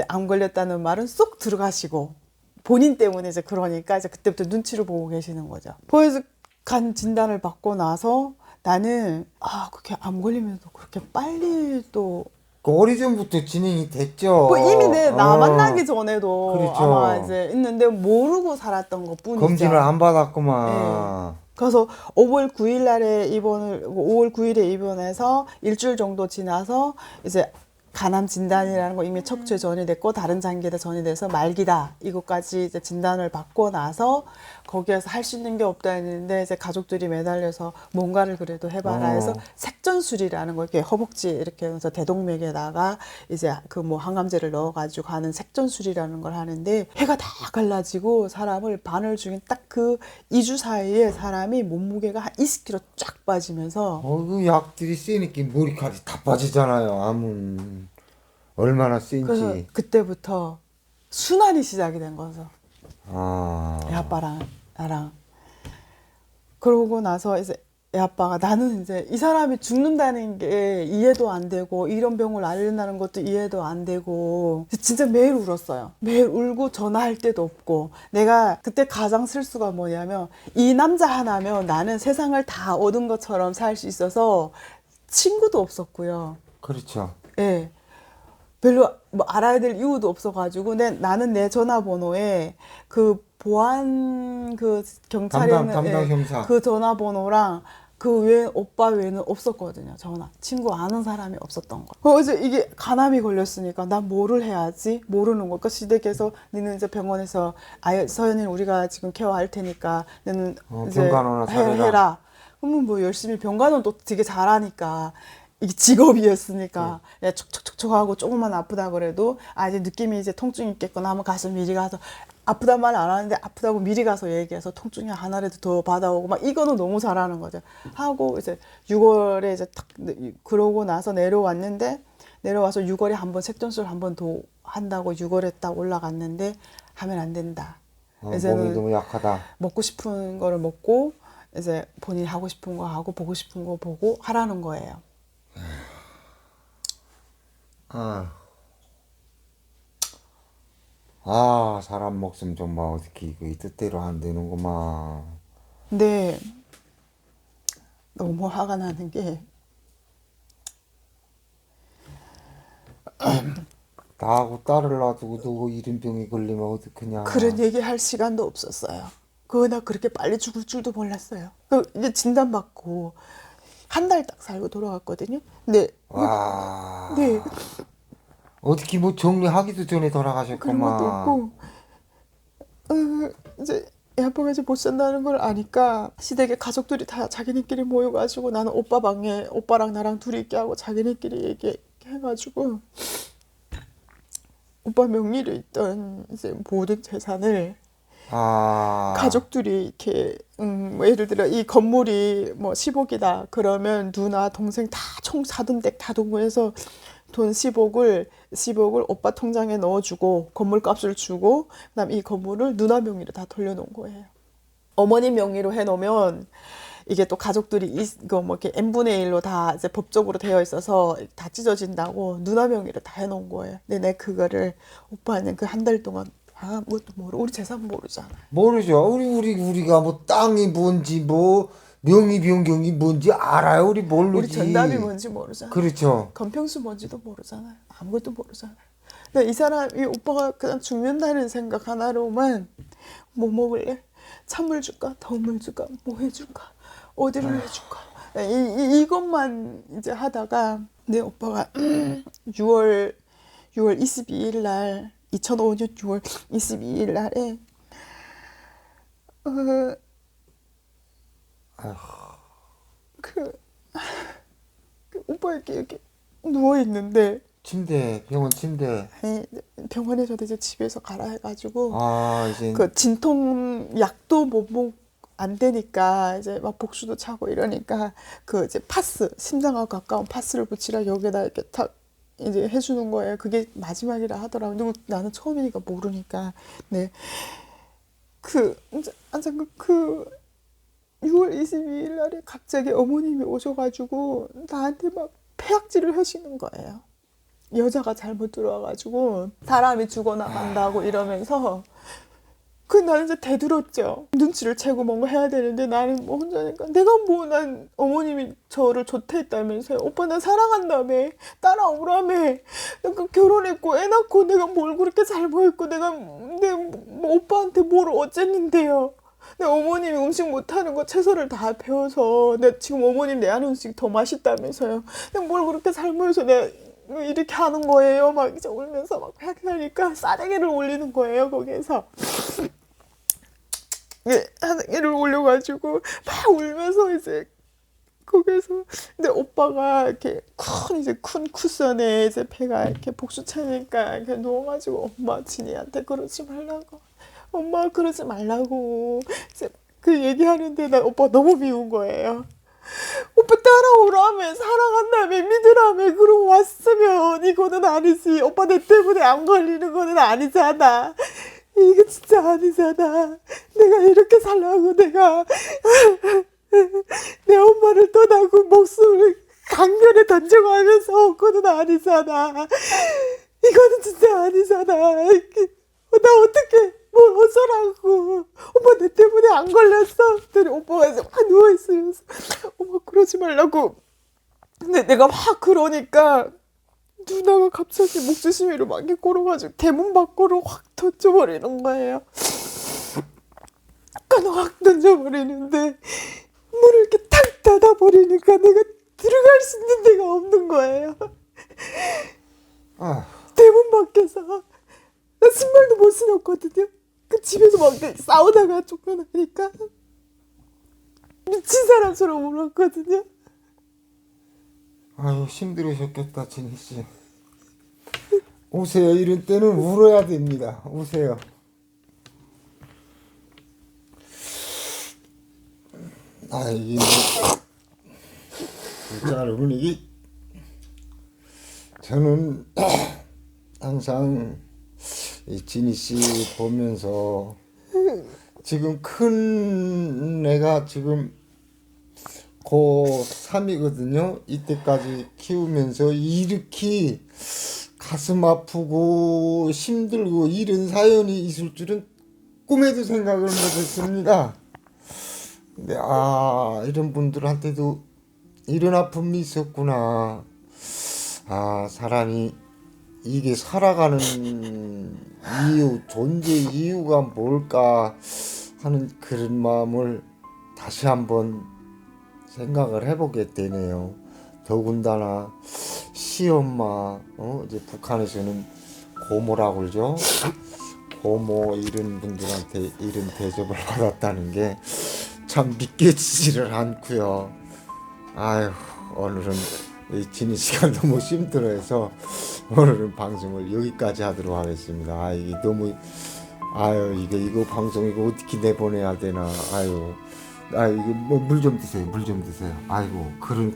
암 걸렸다는 말은 쏙 들어가시고 본인 때문에 이제 그러니까 이제 그때부터 눈치를 보고 계시는 거죠. 그래서 간 진단을 받고 나서 나는 그렇게 암 걸리면서 그렇게 빨리 또 그 오래전부터 진행이 됐죠. 뭐 이미 나 만나기 전에도 그렇죠. 아마 이제 있는데 모르고 살았던 것 뿐이죠. 검진을 안 예. 받았구만. 그래서 5월 9일 날에 5월 9일에 입원해서 일주일 정도 지나서 이제 간암 진단이라는 거 이미 척추에 전이됐고 다른 장기에다 전이돼서 말기다 이것까지 이제 진단을 받고 나서 거기에서 할 수 있는 게 없다 했는데 이제 가족들이 매달려서 뭔가를 그래도 해봐라 해서 색전술이라는 거 이렇게 허벅지 이렇게 해서 대동맥에다가 이제 그 뭐 항암제를 넣어가지고 하는 색전술이라는 걸 하는데 해가 다 갈라지고 사람을 바늘 중에 딱 그 2주 사이에 사람이 몸무게가 한 20kg 쫙 빠지면서 그 약들이 세니까 머리카락이 다 빠지잖아요. 암은 얼마나 그래서 센지. 그때부터 순환이 시작이 된 거죠. 애 아, 아빠랑 나랑. 그러고 나서 이제 애 아빠가 나는 이제 이 사람이 죽는다는 게 이해도 안 되고 이런 병을 앓는다는 것도 이해도 안 되고 진짜 매일 울었어요. 매일 울고 전화할 데도 없고 내가 그때 가장 실수가 뭐냐면 이 남자 하나면 나는 세상을 다 얻은 것처럼 살 수 있어서 친구도 없었고요. 그렇죠. 예. 별로 뭐 알아야 될 이유도 없어가지고 나는 내 전화번호에 그 보안 그 경찰에 있는 담당 형사. 그 전화번호랑 그 외 오빠 외에는 없었거든요. 전화 친구 아는 사람이 없었던 거. 그래서 이게 간암이 걸렸으니까 난 뭐를 해야지 모르는 거. 그러니까 시댁에서 너는 이제 병원에서 서연이 우리가 지금 케어할 테니까 너는 이제 병간호나 잘해라. 해라. 그러면 뭐 열심히 병간호는 또 되게 잘하니까. 이게 직업이었으니까 야 촉촉촉촉 하고 조금만 아프다 그래도 이제 느낌이 이제 통증 있겠구나 하면 가서 미리 가서 아프단 말 안 하는데 아프다고 미리 가서 얘기해서 통증이 하나라도 더 받아오고 막 이거는 너무 잘하는 거죠. 하고 이제 6월에 이제 딱 그러고 나서 내려왔는데 내려와서 6월에 한번 색전술 한 번 더 한다고 6월에 딱 올라갔는데 하면 안 된다. 몸이 너무 약하다. 먹고 싶은 거를 먹고 이제 본인이 하고 싶은 거 하고 보고 싶은 거 보고 하라는 거예요. 사람 목숨 정말 어떻게 이거 이 뜻대로 안 되는구만. 근데 너무 화가 나는 게 나하고 딸을 놔두고 너 이런 병에 걸리면 어떡하냐. 그런 얘기할 시간도 없었어요. 나 그렇게 빨리 죽을 줄도 몰랐어요. 이제 진단받고 한 달 딱 살고 돌아갔거든요. 근데 와. 네. 어떻게 뭐 정리하기도 전에 그런 것도 돌아가셨구만. 없고 이제 애 아빠가 이제 못 산다는 걸 아니까 시댁에 가족들이 다 자기네끼리 모여가지고 나는 오빠 방에 오빠랑 나랑 둘이 있게 하고 자기네끼리 얘기해가지고 오빠 명의로 있던 이제 모든 재산을 가족들이 이렇게 뭐 예를 들어 이 건물이 뭐 10억이다 그러면 누나 동생 다 총 사돈댁 다 동원해서 돈 10억을 오빠 통장에 넣어주고 건물값을 주고 그다음 이 건물을 누나 명의로 다 돌려놓은 거예요. 어머니 명의로 해놓으면 이게 또 가족들이 이거 뭐 이렇게 n분의 1로 다 이제 법적으로 되어 있어서 다 찢어진다고 누나 명의로 다 해놓은 거예요. 근데 내 그거를 오빠는 그 한 달 동안 아무것도 모르고 우리 재산 모르잖아요. 모르죠. 우리가 뭐 땅이 뭔지 뭐 명의 변경이 뭔지 알아요. 우리 모르지. 우리 전답이 뭔지 모르잖아요. 그렇죠. 건평수 뭔지도 모르잖아요. 아무것도 모르잖아요. 근데 이 오빠가 그냥 죽는다는 생각 하나로만 뭐 먹을래? 찬물 줄까? 더운 물 줄까? 뭐 해줄까? 어디를 해줄까? 이것만 이제 하다가 내 오빠가 6월 22일 날 2005년 6월 22일 날에 그 오빠 이렇게 누워 있는데 병원 침대. 아니, 병원에서도 이제 집에서 가라 해가지고 아, 이제 그 진통 약도 안 되니까 이제 막 복수도 차고 이러니까 그 이제 파스 심장하고 가까운 파스를 붙이라 여기다 이렇게 탁 이제 해주는 거예요. 그게 마지막이라 하더라고요. 근데 나는 처음이니까 모르니까. 네. 그 이제 그 6월 22일 날에 갑자기 어머님이 오셔가지고 나한테 막 폐악질을 하시는 거예요. 여자가 잘못 들어와가지고 사람이 죽어나간다고 이러면서 그 나는 이제 대들었죠. 눈치를 채고 뭔가 해야 되는데 나는 뭐 혼자니까 내가 뭐 난 어머님이 저를 좋대했다면서요. 오빠 나 사랑한다며 따라오라며 내가 결혼했고 애 낳고 내가 뭘 그렇게 잘못했고 내가 뭐 오빠한테 뭘 어쨌는데요. 내 어머님이 음식 못하는 거 채소를 다 배워서 내 지금 어머님 내 하는 음식 더 맛있다면서요. 내가 뭘 그렇게 잘못해서 내가 이렇게 하는 거예요. 막 이제 울면서 막 하니까 싸대기를 올리는 거예요. 거기에서. 예, 싸대기를 올려가지고 막 울면서 이제 거기에서 근데 오빠가 이렇게 큰 쿠션에 이제 배가 이렇게 복수 차니까 이렇게 누워가지고 엄마 진이한테 그러지 말라고. 엄마 그러지 말라고 이제 그 얘기하는데 나 오빠 너무 미운 거예요. 오빠 따라오라며 사랑한다며 믿으라며 그러고 왔으면 이거는 아니지. 오빠 내 때문에 안 걸리는 거는 아니잖아. 이거 진짜 아니잖아. 내가 이렇게 살라고 내가 내 엄마를 떠나고 목숨을 강변에 던져가면서 그거는 아니잖아. 이거는 진짜 아니잖아. 나 어떻게 뭘 어쩌라고. 오빠 내 때문에 안 걸렸어. 그랬더니 오빠가 이제 막 누워있으면서 엄마 그러지 말라고. 근데 내가 막 그러니까 누나가 갑자기 목주시미를 막 이렇게 꼬러가지고 대문 밖으로 확 던져버리는 거예요. 확 던져버리는데 문을 이렇게 탁 닫아버리니까 내가 들어갈 수 있는 데가 없는 거예요. 대문 밖에서 나 신발도 못 신었거든요. 그 집에서 막 싸우다가 쫓겨나니까 미친 사람처럼 울었거든요. 아유, 힘들으셨겠다, 진희 씨. 오세요. 이런 때는 울어야 됩니다. 오세요. 아, 이게 진짜로는 이게 저는 항상 이 진희 씨 보면서 지금 큰 애가 지금 고3이거든요. 이때까지 키우면서 이렇게 가슴 아프고 힘들고 이런 사연이 있을 줄은 꿈에도 생각을 못했습니다. 근데 이런 분들한테도 이런 아픔이 있었구나. 사람이 이게 살아가는 이유, 존재 이유가 뭘까 하는 그런 마음을 다시 한번 생각을 해보게 되네요. 더군다나 시엄마, 이제 북한에서는 고모라고 그러죠. 고모 이런 분들한테 이런 대접을 받았다는 게 참 믿겨지지를 않고요. 아유, 오늘은 이 진희 시간 너무 힘들어해서 오늘은 방송을 여기까지 하도록 하겠습니다. 이게 너무 이거 방송 이거 어떻게 내보내야 되나. 이거 뭐 물 좀 드세요. 물 좀 드세요. 아이고, 그런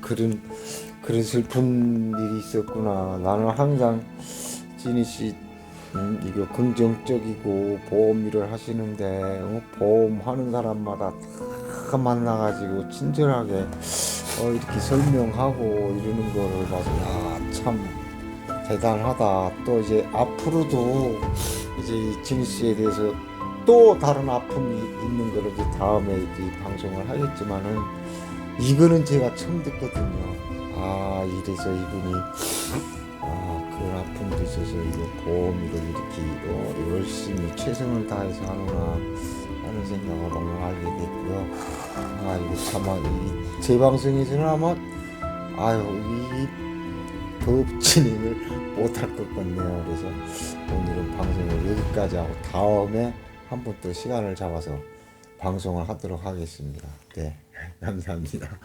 슬픈 일이 있었구나. 나는 항상 진희 씨 이거 긍정적이고 보험 일을 하시는데 보험하는 사람마다 다 만나가지고 친절하게 이렇게 설명하고 이러는 거를 봐서 참 대단하다. 또 이제 앞으로도 이제 진희 씨에 대해서 또 다른 아픔이 있는 거를 이제 다음에 이제 방송을 하겠지만은 이거는 제가 처음 듣거든요. 이래서 이분이 그런 아픔도 있어서 이거 보험으로 이렇게 열심히 최선을 다해서 하구나 하는 생각을 오늘 알게 됐고요. 이거 참 제 방송에서는 아마 더 진행을 못할 것 같네요. 그래서 오늘은 방송을 여기까지 하고 다음에 한 번 또 시간을 잡아서 방송을 하도록 하겠습니다. 네, 감사합니다.